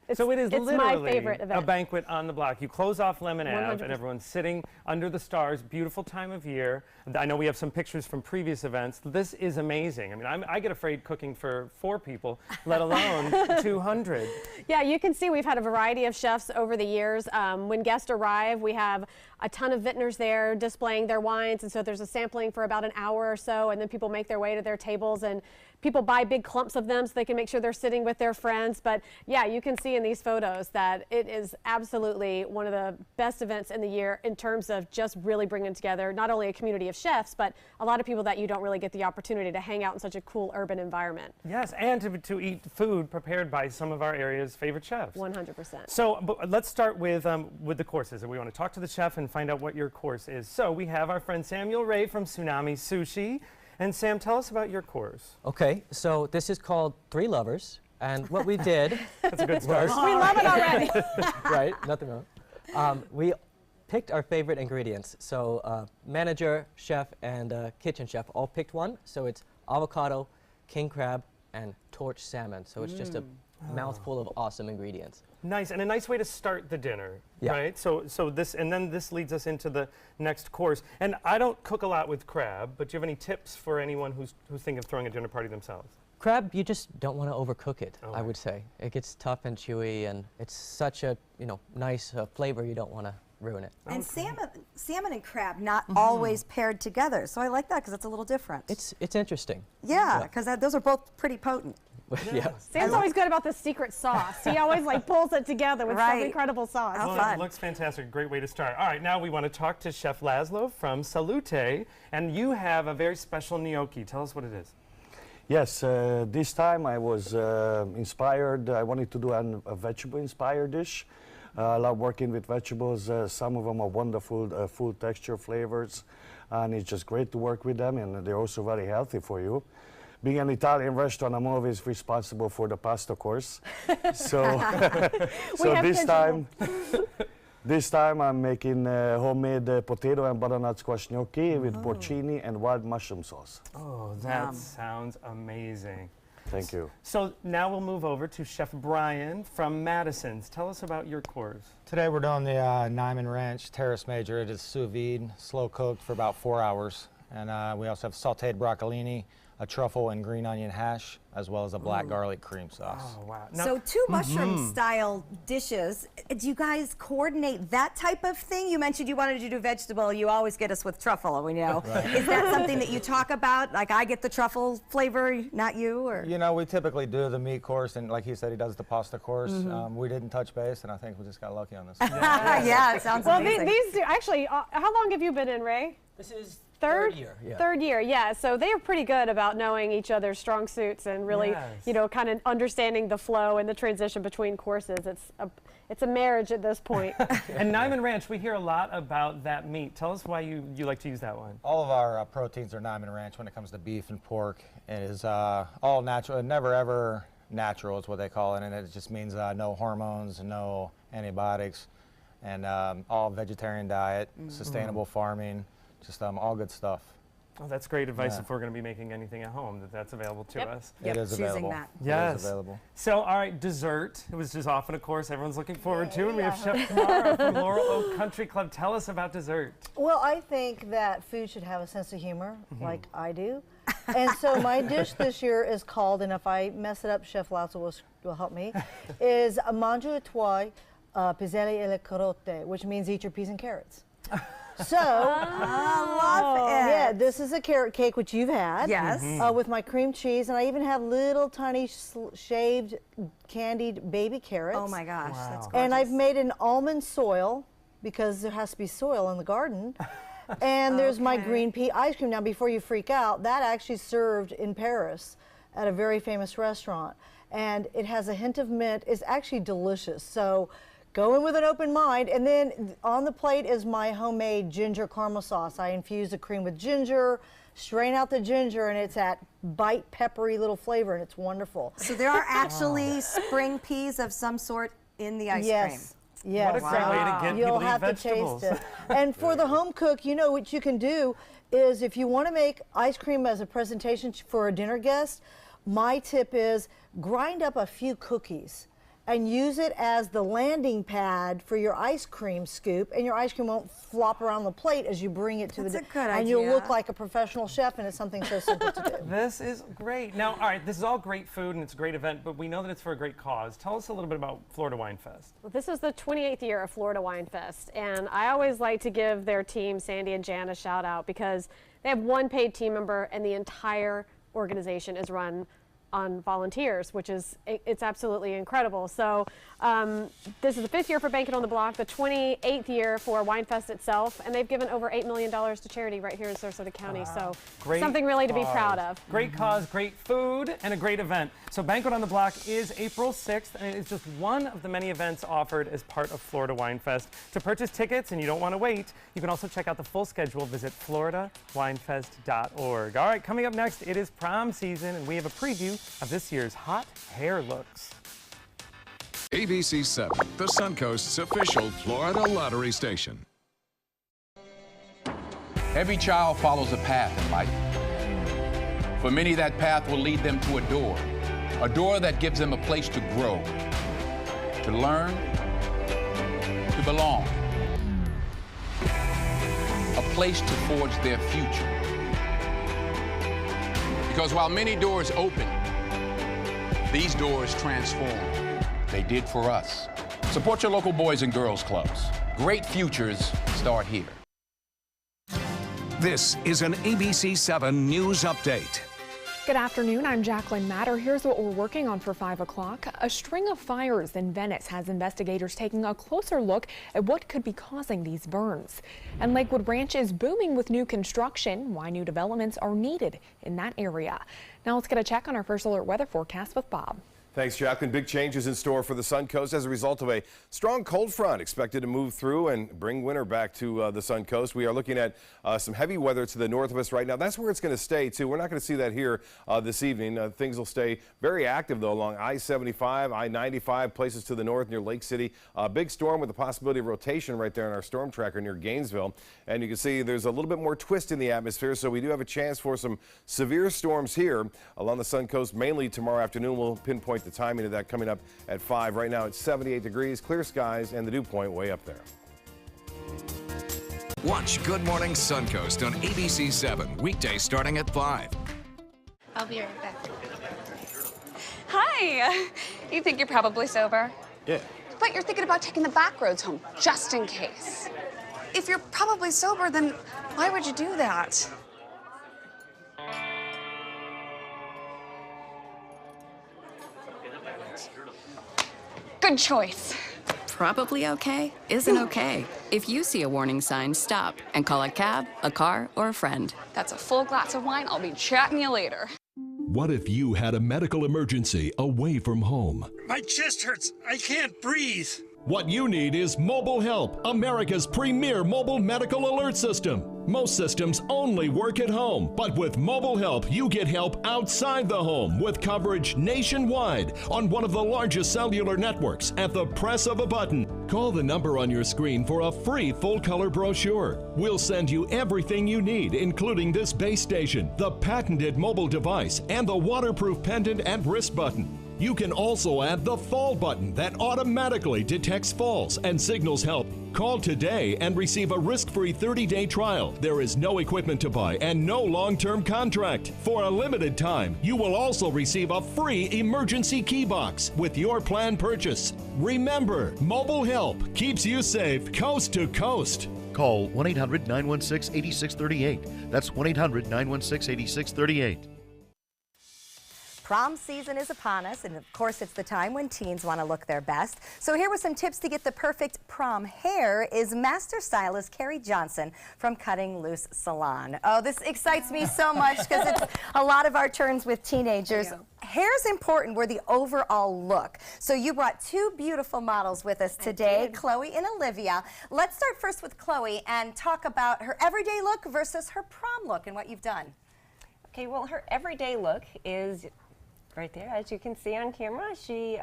it is literally my favorite event. a banquet on the block. You close off Lemon Ave 100%. and everyone's sitting under the stars. Beautiful time of year. I know we have some pictures from previous events. This is amazing. I mean, I get afraid cooking for 4 people, let alone 200. Yeah, you can see we've had a variety of chefs over the years. When guests arrive, we have a ton of vintners there displaying their wines, and so there's a sampling for about an hour or so, and then people make their way to their tables, and people buy big clumps of them so they can make sure they're sitting with their friends. But yeah, you can see in these photos that it is absolutely one of the best events in the year in terms of just really bringing together not only a community of chefs, but a lot of people that you don't really get the opportunity to hang out in such a cool urban environment. Yes, and to eat food prepared by some of our area's favorite chefs. 100%. So but let's start with the courses, and we want to talk to the chef and find out what your course is. So we have our friend Samuel Ray from Tsunami Sushi. And Sam, tell us about your course. Okay, so this is called 3 Lovers, and what we did... That's a good start. We love it already. Right, nothing wrong. We picked our favorite ingredients. So manager, chef, and kitchen chef all picked one. So it's avocado, king crab, and torch salmon. So it's just a mouthful of awesome ingredients. Nice, and a nice way to start the dinner, Yeah. right? So then this leads us into the next course. And I don't cook a lot with crab, but do you have any tips for anyone who's thinking of throwing a dinner party themselves? Crab, you just don't want to overcook it, I would say. It gets tough and chewy, and it's such a nice flavor, you don't want to ruin it. And salmon and crab not always paired together, so I like that because it's a little different. It's interesting. Yeah, because those are both pretty potent. Yeah. Sam's always good about the secret sauce. He always pulls it together with some Right. incredible sauce. Well, it looks fantastic. Great way to start. All right, now we want to talk to Chef Laszlo from Salute, and you have a very special gnocchi. Tell us what it is. Yes, this time I was inspired. I wanted to do a vegetable-inspired dish. I love working with vegetables. Some of them are wonderful, full texture flavors, and it's just great to work with them, and they're also very healthy for you. Being an Italian restaurant, I'm always responsible for the pasta course. So, this time I'm making homemade potato and butternut squash gnocchi with porcini and wild mushroom sauce. Oh, that sounds amazing. Thank you. So now we'll move over to Chef Brian from Madison's. Tell us about your course. Today we're doing the Nyman Ranch Terrace Major. It is sous vide, slow cooked for about 4 hours. And we also have sauteed broccolini, a truffle and green onion hash, as well as a black garlic cream sauce. Oh, wow. So 2 mushroom-style dishes. Do you guys coordinate that type of thing? You mentioned you wanted to do vegetable. You always get us with truffle, we know. Is that something that you talk about? Like, I get the truffle flavor, not you? Or? You know, we typically do the meat course, and like he said, he does the pasta course. We didn't touch base, and I think we just got lucky on this. Yeah, it sounds amazing. Well, these two, actually, how long have you been in, Ray? This is Third year. Yeah. Third year, yeah. So they are pretty good about knowing each other's strong suits and really, you know, kind of understanding the flow and the transition between courses. It's a marriage at this point. And Niman Ranch, we hear a lot about that meat. Tell us why you like to use that one. All of our proteins are Niman Ranch when it comes to beef and pork. It is all natural, never ever natural is what they call it, and it just means no hormones, no antibiotics, and all vegetarian diet, sustainable farming. Just all good stuff. Oh, that's great advice if we're going to be making anything at home, that's available to us. It is available. Yes. It is available. So, all right, dessert. It was just often a course everyone's looking forward to, and we have Chef Tamara from Laurel Oak Country Club. Tell us about dessert. Well, I think that food should have a sense of humor, like I do. And so my dish this year is called, and if I mess it up, Chef Lazo will help me, is mangiare toi piselli e le carote, which means eat your peas and carrots. So, I love it. Yeah, this is a carrot cake, which you've had. Yes. With my cream cheese, and I even have little tiny shaved candied baby carrots. Oh my gosh, that's gorgeous. And I've made an almond soil, because there has to be soil in the garden. And there's my green pea ice cream. Now, before you freak out, that actually served in Paris at a very famous restaurant. And it has a hint of mint. It's actually delicious. So go in with an open mind. And then on the plate is my homemade ginger caramel sauce. I infuse the cream with ginger, strain out the ginger, and it's that bite peppery little flavor, and it's wonderful. So there are actually spring peas of some sort in the ice cream. Yes. What a great way to get You'll people to eat have vegetables. to taste it. And for the home cook, you know what you can do is if you want to make ice cream as a presentation for a dinner guest, my tip is grind up a few cookies and use it as the landing pad for your ice cream scoop, and your ice cream won't flop around the plate as you bring it to That's the a good and you'll idea. look like a professional chef, and it's something so simple to do. This is great. Now, all right, this is all great food and it's a great event, but we know that it's for a great cause. Tell us a little bit about Florida Wine Fest. Well, this is the 28th year of Florida Wine Fest, and I always like to give their team, Sandy and Jan, a shout out because they have one paid team member and the entire organization is run on volunteers, which is, it's absolutely incredible. So this is the 5th year for Banquet on the Block, the 28th year for Winefest itself, and they've given over $8 million to charity right here in Sarasota County. So Great something really to be proud of. Great cause, great food, and a great event. So Banquet on the Block is April 6th, and it's just one of the many events offered as part of Florida Wine Fest. To purchase tickets, and you don't want to wait, you can also check out the full schedule. Visit floridawinefest.org. All right, coming up next, it is prom season, and we have a preview of this year's hot hair looks. ABC 7, the Suncoast's official Florida lottery station. Every child follows a path in life. For many, that path will lead them to a door that gives them a place to grow, to learn, to belong, a place to forge their future. Because while many doors open, these doors transform. They did for us. Support your local Boys and Girls Clubs. Great futures start here. This is an ABC 7 News Update. Good afternoon, I'm Jacqueline Matter. Here's what we're working on for 5 o'clock. A string of fires in Venice has investigators taking a closer look at what could be causing these burns. And Lakewood Ranch is booming with new construction. Why new developments are needed in that area. Now let's get a check on our first alert weather forecast with Bob. Thanks, Jacqueline. Big changes in store for the Suncoast as a result of a strong cold front expected to move through and bring winter back to the Suncoast. We are looking at some heavy weather to the north of us right now. That's where it's going to stay, too. We're not going to see that here this evening. Things will stay very active, though, along I-75, I-95, places to the north near Lake City. A big storm with the possibility of rotation right there in our storm tracker near Gainesville. And you can see there's a little bit more twist in the atmosphere, so we do have a chance for some severe storms here along the Suncoast, mainly tomorrow afternoon. We'll pinpoint the timing of that coming up at 5. Right now it's 78 degrees, clear skies, and the dew point way up there. Watch Good Morning Suncoast on ABC 7, weekdays starting at 5. I'll be right back. Hi. You think you're probably sober? Yeah. But you're thinking about taking the back roads home, just in case. If you're probably sober, then why would you do that? Good choice. Probably okay isn't okay. If you see a warning sign, stop and call a cab, a car, or a friend. That's a full glass of wine. I'll be chatting you later. What if you had a medical emergency away from home? My chest hurts. I can't breathe. What you need is Mobile Help, America's premier mobile medical alert system. Most systems only work at home, but with Mobile Help, you get help outside the home with coverage nationwide on one of the largest cellular networks at the press of a button. Call the number on your screen for a free full-color brochure. We'll send you everything you need, including this base station, the patented mobile device, and the waterproof pendant and wrist button. You can also add the fall button that automatically detects falls and signals help. Call today and receive a risk-free 30-day trial. There is no equipment to buy and no long-term contract. For a limited time, you will also receive a free emergency key box with your plan purchase. Remember, Mobile Help keeps you safe coast to coast. Call 1-800-916-8638. That's 1-800-916-8638. Prom season is upon us, and of course it's the time when teens want to look their best. So here with some tips to get the perfect prom hair is master stylist Carrie Johnson from Cutting Loose Salon. Oh, this excites me so much because it's a lot of our turns with teenagers. Hair's important. We're the overall look. So you brought two beautiful models with us today, Chloe and Olivia. Let's start first with Chloe and talk about her everyday look versus her prom look and what you've done. Okay, well, her everyday look is right there, as you can see on camera. She,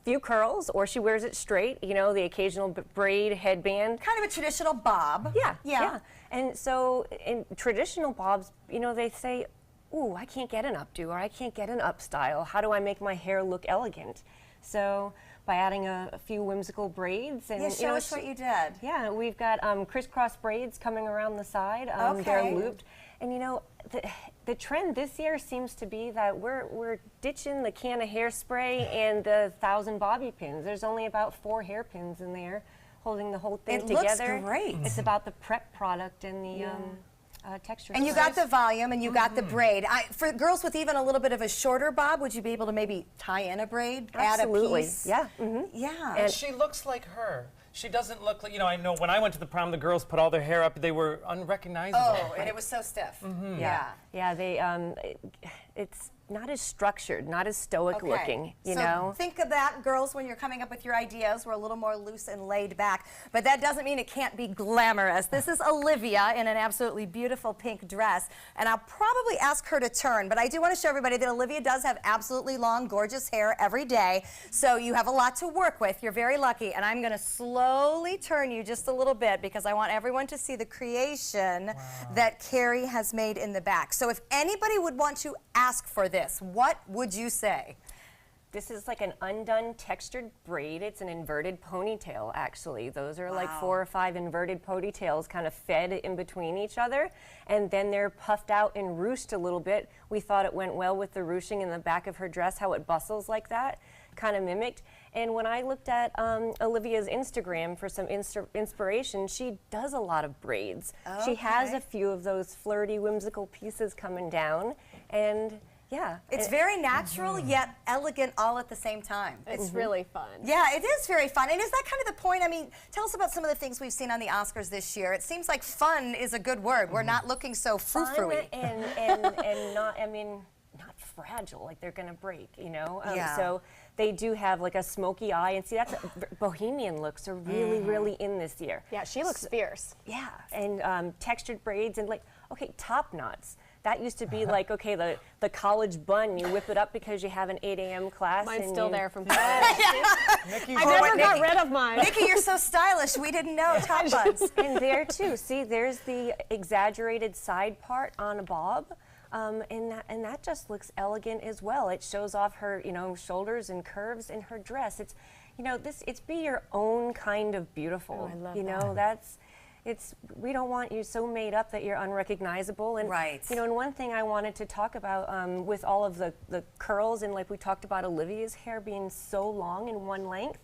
few curls, or she wears it straight, you know, the occasional braid, headband. Kind of a traditional bob. Yeah. And so in traditional bobs, you know, they say, ooh, I can't get an updo, or I can't get an up style. How do I make my hair look elegant? So by adding a few whimsical braids. And, show us what you did. Yeah, we've got crisscross braids coming around the side. They're looped. And you know, the trend this year seems to be that we're ditching the can of hairspray and the 1,000 bobby pins. There's only about 4 hairpins in there holding the whole thing together. It looks great. It's about the prep product and the texture. And you got the volume and you got the braid. For girls with even a little bit of a shorter bob, would you be able to maybe tie in a braid, Absolutely. add a piece? Yeah. Yeah. And she looks like her. She doesn't look like, you know, I know when I went to the prom, the girls put all their hair up, they were unrecognizable. Oh, and it was so stiff. Yeah, they, it's not as structured, not as stoic looking, you know? Think of that, girls, when you're coming up with your ideas. We're a little more loose and laid back, but that doesn't mean it can't be glamorous. This is Olivia in an absolutely beautiful pink dress, and I'll probably ask her to turn, but I do want to show everybody that Olivia does have absolutely long, gorgeous hair every day, so you have a lot to work with. You're very lucky, and I'm going to slowly turn you just a little bit because I want everyone to see the creation that Carrie has made in the back. So if anybody would want to ask for this, what would you say? This is like an undone textured braid. It's an inverted ponytail, actually. Those are like 4 or 5 inverted ponytails kind of fed in between each other, and then they're puffed out and ruched a little bit. We thought it went well with the ruching in the back of her dress, how it bustles like that, kind of mimicked. And when I looked at Olivia's Instagram for some inspiration, she does a lot of braids. She has a few of those flirty, whimsical pieces coming down, and yeah. It's very natural yet elegant all at the same time. It's really fun. Yeah, it is very fun. And is that kind of the point? I mean, tell us about some of the things we've seen on the Oscars this year. It seems like fun is a good word. We're not looking so frou-frou-y. and not, I mean, not fragile, like they're gonna break, you know? So they do have like a smoky eye, and see, that's bohemian looks are really, really in this year. Yeah, she looks fierce. Yeah, and textured braids and like, okay, top knots. That used to be like, okay, the college bun, you whip it up because you have an 8 a.m. class. Mine's still there from college. I never got rid of mine. Nikki, you're so stylish. We didn't know top buns. And there too, see, there's the exaggerated side part on a bob. And that just looks elegant as well. It shows off her, you know, shoulders and curves in her dress. It's, you know, it's be your own kind of beautiful. Oh, I love you that. know, that's. we don't want you so made up that you're unrecognizable. And right. you know, and one thing I wanted to talk about with all of the curls, and like we talked about Olivia's hair being so long in one length,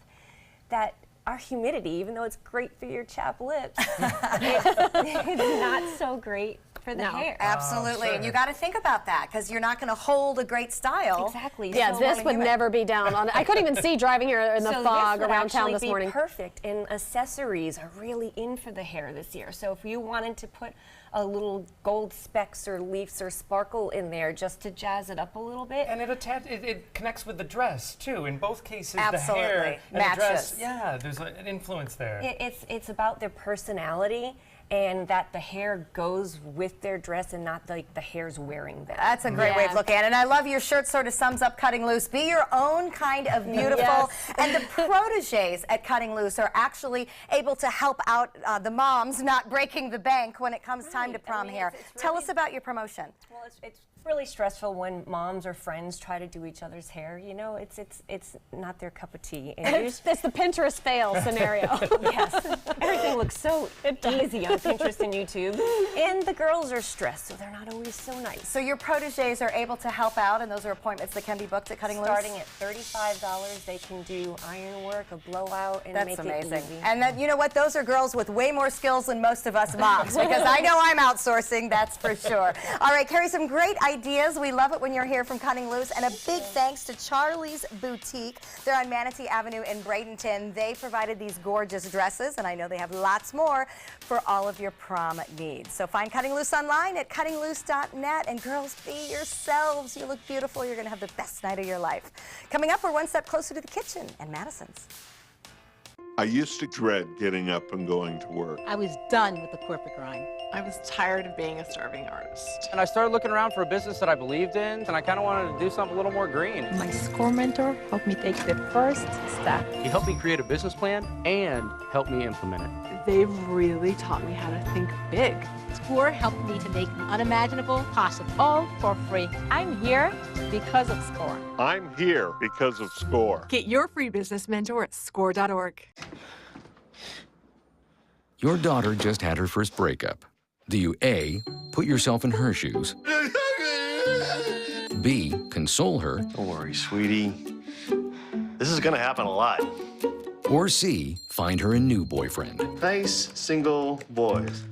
that our humidity, even though it's great for your chapped lips, it's not so great for the hair. Absolutely, and you got to think about that because you're not going to hold a great style. Exactly. Yeah, so this would never be down on. I couldn't even see driving here in the fog around town this morning. This would actually be perfect, and accessories are really in for the hair this year. So if you wanted to put a little gold specks or leaves or sparkle in there just to jazz it up a little bit. And it connects with the dress too. In both cases, absolutely. the hair and matches. the dress, yeah, there's an influence there. It's about their personality, and that the hair goes with their dress and not like the hair's wearing them. That's a great way of looking at it. And I love your shirt sort of sums up Cutting Loose. Be your own kind of beautiful. Yes. And the proteges at Cutting Loose are actually able to help out the moms not breaking the bank when it comes time to prom hair. Tell us about your promotion. Well, it's really stressful when moms or friends try to do each other's hair. You know, it's not their cup of tea. And it's the Pinterest fail scenario. Yes, everything looks so easy on Pinterest and YouTube, and the girls are stressed, so they're not always so nice. So your proteges are able to help out, and those are appointments that can be booked at Cutting Loose? Starting at $35, they can do iron work, a blowout, and That's make amazing. it easy. And then, you know what? Those are girls with way more skills than most of us moms, because I know I'm outsourcing, that's for sure. All right, Carrie, some great ideas. We love it when you're here from Cutting Loose. And a big thanks to Charlie's Boutique. They're on Manatee Avenue in Bradenton. They provided these gorgeous dresses, and I know they have lots more for all of your prom needs. So find Cutting Loose online at cuttingloose.net. And girls, be yourselves. You look beautiful. You're going to have the best night of your life. Coming up, we're one step closer to the kitchen and Madison's. I used to dread getting up and going to work. I was done with the corporate grind. I was tired of being a starving artist. And I started looking around for a business that I believed in, and I kind of wanted to do something a little more green. My SCORE mentor helped me take the first step. He helped me create a business plan and helped me implement it. They've really taught me how to think big. SCORE helped me to make the unimaginable possible, all for free. I'm here because of SCORE. I'm here because of SCORE. Get your free business mentor at score.org. Your daughter just had her first breakup. Do you A, put yourself in her shoes? B, console her? Don't worry, sweetie. This is gonna happen a lot. Or C, find her a new boyfriend? Nice, single boys.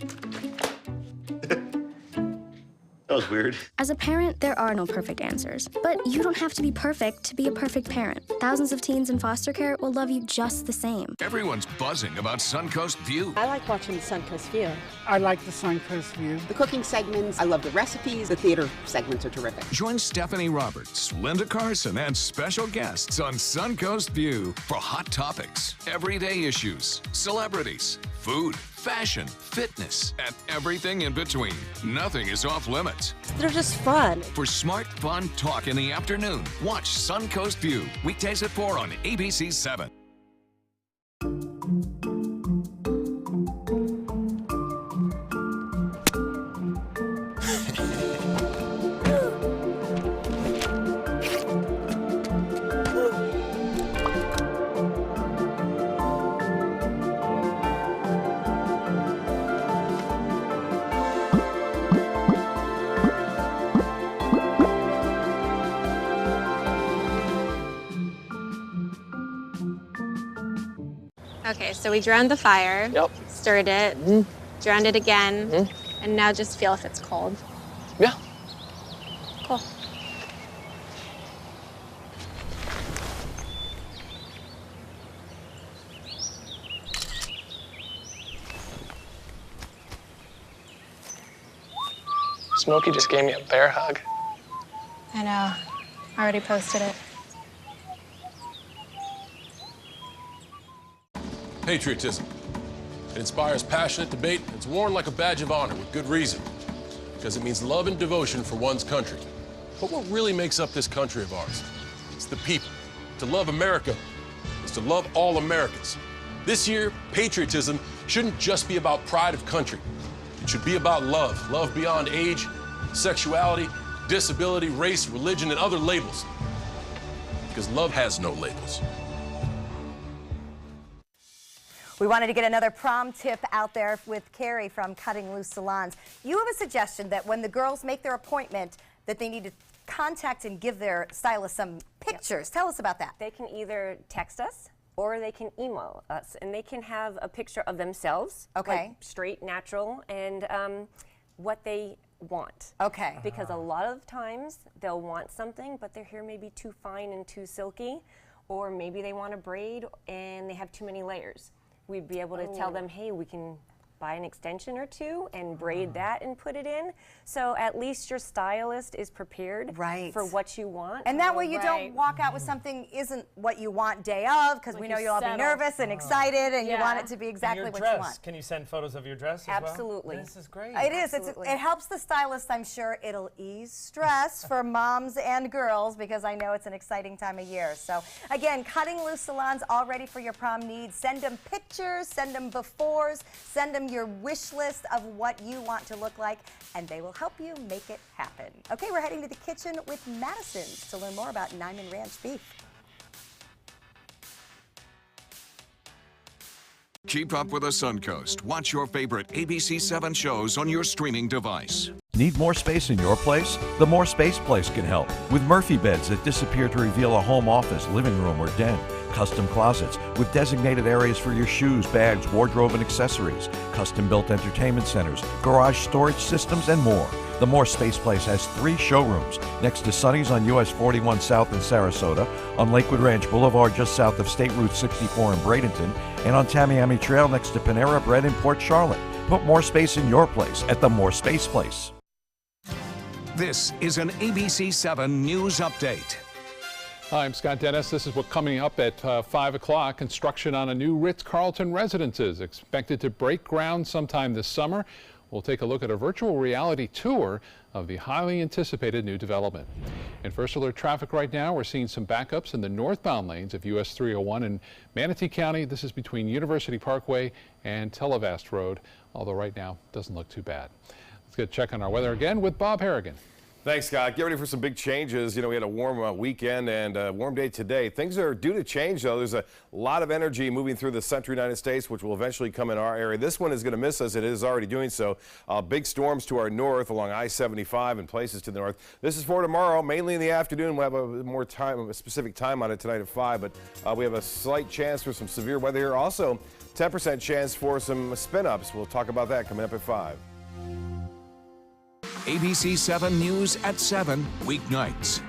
That was weird. As a parent, there are no perfect answers. But you don't have to be perfect to be a perfect parent. Thousands of teens in foster care will love you just the same. Everyone's buzzing about Suncoast View. I like watching the Suncoast View. I like the Suncoast View. The cooking segments, I love the recipes. The theater segments are terrific. Join Stephanie Roberts, Linda Carson, and special guests on Suncoast View for hot topics, everyday issues, celebrities, food, fashion, fitness, and everything in between. Nothing is off limits. They're just fun. For smart, fun talk in the afternoon, watch Suncoast View, weekdays at 4 on ABC 7. Okay, so we drowned the fire, stirred it, drowned it again, and now just feel if it's cold. Yeah. Cool. Smokey just gave me a bear hug. I know. I already posted it. Patriotism. It inspires passionate debate. It's worn like a badge of honor with good reason, because it means love and devotion for one's country. But what really makes up this country of ours? It's the people. To love America is to love all Americans. This year, patriotism shouldn't just be about pride of country. It should be about love. Love beyond age, sexuality, disability, race, religion, and other labels. Because love has no labels. We wanted to get another prom tip out there with Carrie from Cutting Loose Salons. You have a suggestion that when the girls make their appointment, that they need to contact and give their stylist some pictures. Tell us about that. They can either text us or they can email us, and they can have a picture of themselves, like straight, natural, and what they want. Okay. Because a lot of times they'll want something, but their hair may be too fine and too silky, or maybe they want a braid and they have too many layers. We'd be able to tell them, hey, we can buy an extension or two and braid that and put it in. So at least your stylist is prepared for what you want. And that way you don't walk out with something isn't what you want day of, because we know you'll all be nervous and excited and you want it to be exactly what you want. Can you send photos of your dress as Absolutely. well? This is great. It is. It helps the stylist, I'm sure. It'll ease stress for moms and girls, because I know it's an exciting time of year. So again, Cutting Loose Salons, all ready for your prom needs. Send them pictures, send them befores, send them your wish list of what you want to look like, and they will help you make it happen. Okay, we're heading to the kitchen with Madison's to learn more about Nyman Ranch beef. Keep up with the Suncoast. Watch your favorite ABC7 shows on your streaming device. Need more space in your place? The More Space Place can help. With Murphy beds that disappear to reveal a home office, living room, or den. Custom closets with designated areas for your shoes, bags, wardrobe, and accessories. Custom-built entertainment centers, garage storage systems, and more. The More Space Place has 3 showrooms next to Sunny's on US 41 South in Sarasota, on Lakewood Ranch Boulevard just south of State Route 64 in Bradenton, and on Tamiami Trail next to Panera Bread in Port Charlotte. Put more space in your place at the More Space Place. This is an ABC7 News Update. Hi, I'm Scott Dennis. This is what's coming up at 5 o'clock. Construction on a new Ritz-Carlton residence is expected to break ground sometime this summer. We'll take a look at a virtual reality tour of the highly anticipated new development. In First Alert traffic right now, we're seeing some backups in the northbound lanes of US 301 in Manatee County. This is between University Parkway and Televast Road, although right now doesn't look too bad. Let's get a check on our weather again with Bob Harrigan. Thanks, Scott. Get ready for some big changes. You know, we had a warm weekend and a warm day today. Things are due to change, though. There's a lot of energy moving through the central United States, which will eventually come in our area. This one is going to miss us. It is already doing so. Big storms to our north along I-75 and places to the north. This is for tomorrow, mainly in the afternoon. We'll have a specific time on it tonight at 5, but we have a slight chance for some severe weather here. Also, 10% chance for some spin-ups. We'll talk about that coming up at 5. ABC 7 News at 7, weeknights.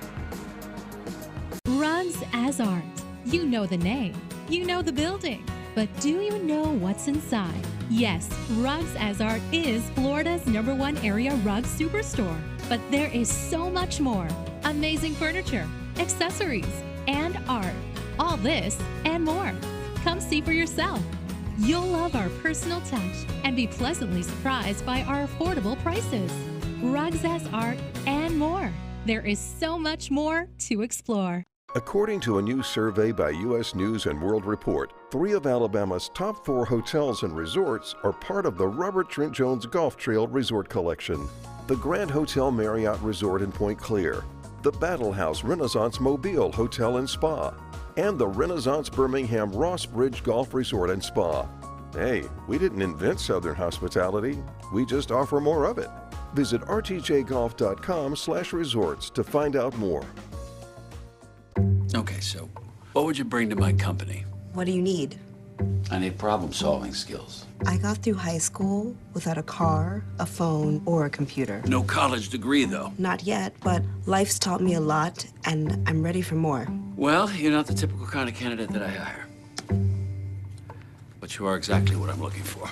Rugs as Art. You know the name, you know the building, but do you know what's inside? Yes, Rugs as Art is Florida's #1 area rug superstore. But there is so much more. Amazing furniture, accessories, and art. All this and more. Come see for yourself. You'll love our personal touch and be pleasantly surprised by our affordable prices. Rugs as Art and more. There is so much more to explore. According to a new survey by U.S. News and World Report, 3 of Alabama's top 4 hotels and resorts are part of the Robert Trent Jones Golf Trail Resort Collection. The Grand Hotel Marriott Resort in Point Clear, the Battle House Renaissance Mobile Hotel and Spa, and the Renaissance Birmingham Ross Bridge Golf Resort and Spa. Hey, we didn't invent Southern hospitality, we just offer more of it. Visit rtjgolf.com/resorts to find out more. Okay, so what would you bring to my company? What do you need? I need problem-solving skills. I got through high school without a car, a phone, or a computer. No college degree, though. Not yet, but life's taught me a lot, and I'm ready for more. Well, you're not the typical kind of candidate that I hire. But you are exactly what I'm looking for.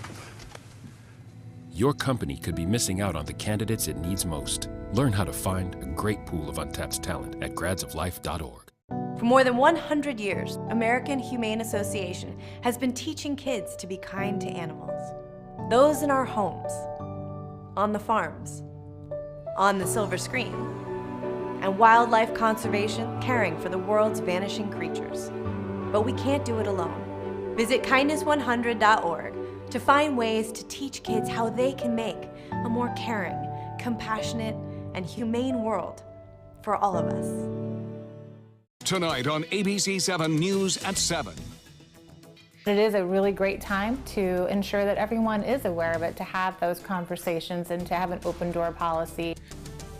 Your company could be missing out on the candidates it needs most. Learn how to find a great pool of untapped talent at gradsoflife.org. For more than 100 years, American Humane Association has been teaching kids to be kind to animals. Those in our homes, on the farms, on the silver screen, and wildlife conservation, caring for the world's vanishing creatures. But we can't do it alone. Visit kindness100.org to find ways to teach kids how they can make a more caring, compassionate, and humane world for all of us. Tonight on ABC 7 News at 7. It is a really great time to ensure that everyone is aware of it, to have those conversations and to have an open door policy.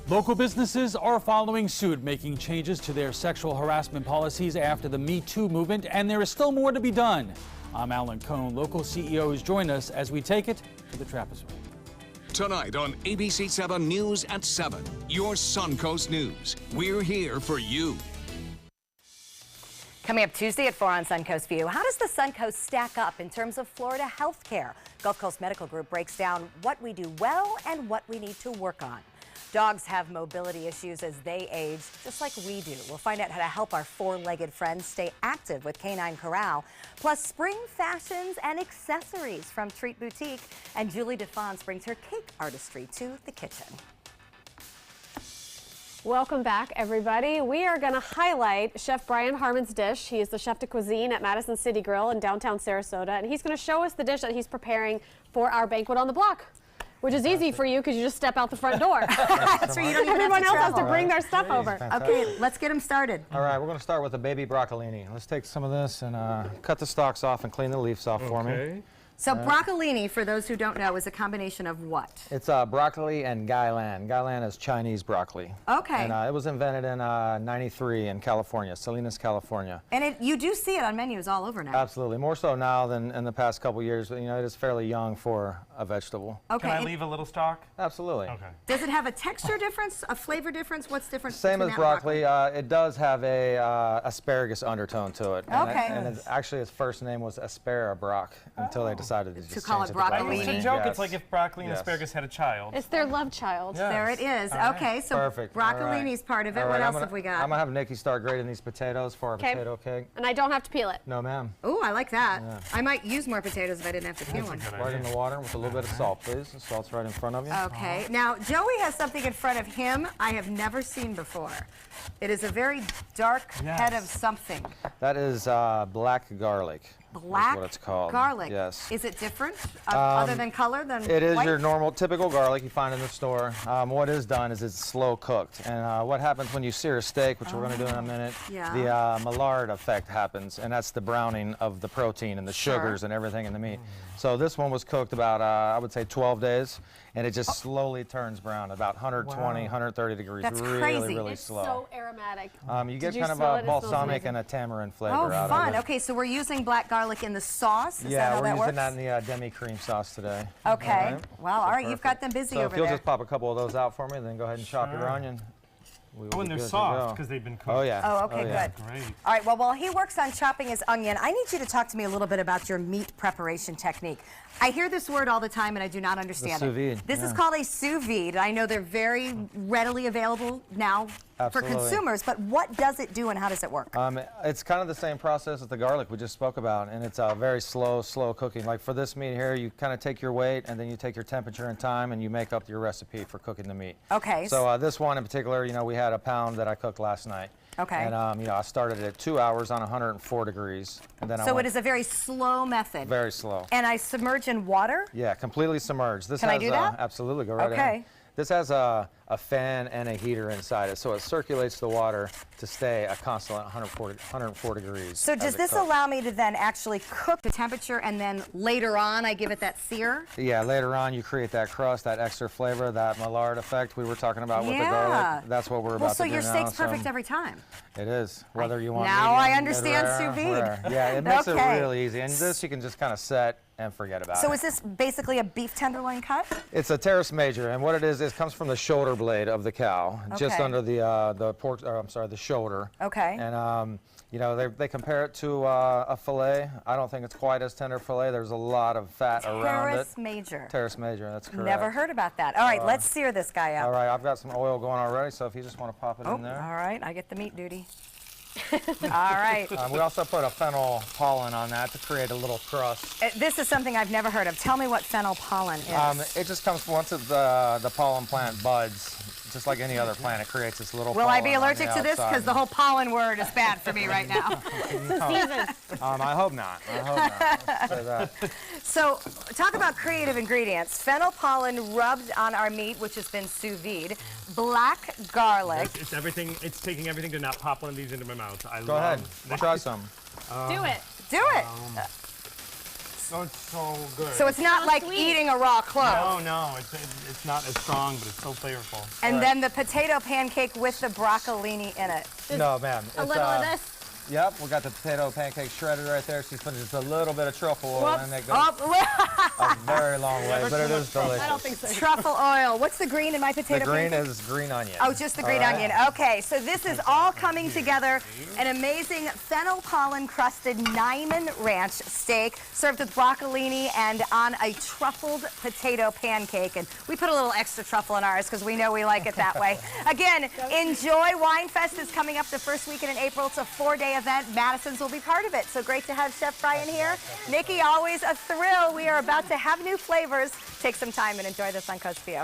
Local businesses are following suit, making changes to their sexual harassment policies after the Me Too movement, and there is still more to be done. I'm Alan Cohn. Local CEOs join us as we take it to the trapezoid. Tonight on ABC 7 News at 7, your Suncoast News. We're here for you. Coming up Tuesday at 4 on Suncoast View, how does the Suncoast stack up in terms of Florida health care? Gulf Coast Medical Group breaks down what we do well and what we need to work on. Dogs have mobility issues as they age, just like we do. We'll find out how to help our four-legged friends stay active with Canine Corral. Plus, spring fashions and accessories from Treat Boutique. And Julie DeFons brings her cake artistry to the kitchen. Welcome back, everybody. We are going to highlight Chef Brian Harmon's dish. He is the chef de cuisine at Madison City Grill in downtown Sarasota, and he's going to show us the dish that he's preparing for our banquet on the block, which is easy for you because you just step out the front door. That's right. You don't even Everyone else has to travel. bring their stuff over. Okay, let's get them started. All right, we're going to start with a baby broccolini. Let's take some of this and cut the stalks off and clean the leaves off for me. So broccolini, for those who don't know, is a combination of what? It's broccoli and gailan. Gailan is Chinese broccoli. Okay. And it was invented in '93 in California, Salinas, California. And you do see it on menus all over now. Absolutely, more so now than in the past couple years. You know, it is fairly young for a vegetable. Okay. Can I leave a little stalk? Absolutely. Okay. Does it have a texture difference, a flavor difference? What's different? Same between as that and broccoli. It does have a asparagus undertone to it. Okay. And actually, its first name was Asparabroc until they decided to just call change it to broccolini. It's a broccolini. joke. Yes. It's like if broccoli and Yes. asparagus had a child. It's their love child. Yes. There it is. All right. Okay, so Perfect. broccolini's part of it. All What right, else have we got? I'm going to have Nikki start grating these potatoes for our potato cake. And I don't have to peel it. No, ma'am. Oh, I like that. Yeah. I might use more potatoes if I didn't have to peel one. Right in the water with a little bit of salt, please. The salt's right in front of you. Okay, now Joey has something in front of him I have never seen before. It is a very dark head of something. That is black garlic. Black is what it's called. garlic. Yes. Is it different other than color than It is white? your normal, typical garlic you find in the store. What is done is it's slow cooked. And what happens when you sear a steak, which we're going to do in a minute, Yeah. the Maillard effect happens, and that's the browning of the protein and the sugars and everything in the meat. So this one was cooked about, I would say, 12 days, and it just slowly turns brown, about 120, 130 degrees. That's really, crazy. really It's slow. so aromatic. You get Did kind of smell a it? It smells balsamic amazing. and a tamarind flavor Oh, out fun. of it. Okay, so we're using black garlic in the sauce. Is Yeah, that how we're that using works? that in the demi-cream sauce today. Okay. All right. Well, all right, you've got them busy So over if you'll there. just pop a couple of those out for me, then go ahead and chop your Sure. onion. We will Oh, and be they're good to soft go. because they've been cooked. Oh, yeah. Oh, okay, yeah. good. Great. All right, well, while he works on chopping his onion, I need you to talk to me a little bit about your meat preparation technique. I hear this word all the time and I do not understand sous vide, it. This is yeah. called a sous vide. I know they're very readily available now Absolutely. for consumers, but what does it do and how does it work? It's kind of the same process as the garlic we just spoke about, and it's very slow cooking. Like for this meat here, you kind of take your weight and then you take your temperature and time and you make up your recipe for cooking the meat. Okay. So this one in particular, you know, we had a pound that I cooked last night. Okay. And you know, I started it at 2 hours on 104 degrees, and then So it is a very slow method. very slow. And I submerge in water? Yeah, completely submerged. This Can I has, do that? Absolutely, go right Okay. ahead. This has a fan and a heater inside it, so it circulates the water to stay a constant 104 degrees. So does as it this cooks. allow me to then actually cook the temperature and then later on I give it that sear? Yeah, later on you create that crust, that extra flavor, that Maillard effect we were talking about with the Yeah. garlic. That's what we're about Well, so to do your now. steak's perfect every time. It is, whether you want Now I medium, understand mid-rare, sous vide. rare. Yeah, it makes Okay. it real easy. And this you can just kind of set and forget about it. So is this basically a beef tenderloin cut? It's a terrace major, and what it is, it comes from the shoulder blade of the cow, just Okay. under the pork. Or, I'm sorry, the shoulder. Okay. And you know, they compare it to a fillet. I don't think it's quite as tender fillet. There's a lot of fat around it. Terrace major. Terrace major. That's correct. Never heard about that. All right, let's sear this guy up. All right, I've got some oil going already, so if you just want to pop it in there. All right, I get the meat duty. All right. We also put a fennel pollen on that to create a little crust. This is something I've never heard of. Tell me what fennel pollen is. It just comes once the pollen plant buds, just like any other plant. It creates this little. Will I be pollen on allergic the to this? outside. Because the whole pollen word is bad for me right now. I hope not. I hope not. Say that. So, talk about creative ingredients. Fennel pollen rubbed on our meat, which has been sous vide. Black garlic. It's everything. It's taking everything to not pop one of these into my mouth. Go ahead. Try some. Do it. Do it. Oh, it's so good. So it's not like eating a raw clove. No, it's not as strong, but it's so flavorful. And then the potato pancake with the broccolini in it. No, ma'am. A little of this. Yep, we got the potato pancake shredded right there. She's putting just a little bit of truffle oil in there. A very long way, but it is delicious. I don't think so. Truffle oil. What's the green in my potato The green pancake? is green onion. Oh, just the green onion. Okay, so this is all coming together. An amazing fennel pollen crusted Nyman Ranch steak served with broccolini and on a truffled potato pancake. And we put a little extra truffle in ours because we know we like it that way. Again, enjoy. Winefest is coming up the first weekend in April. It's a 4-day event. Madison's will be part of it. So great to have Chef Brian here. Nikki, always a thrill. We are about to have new flavors. Take some time and enjoy the Suncoast view.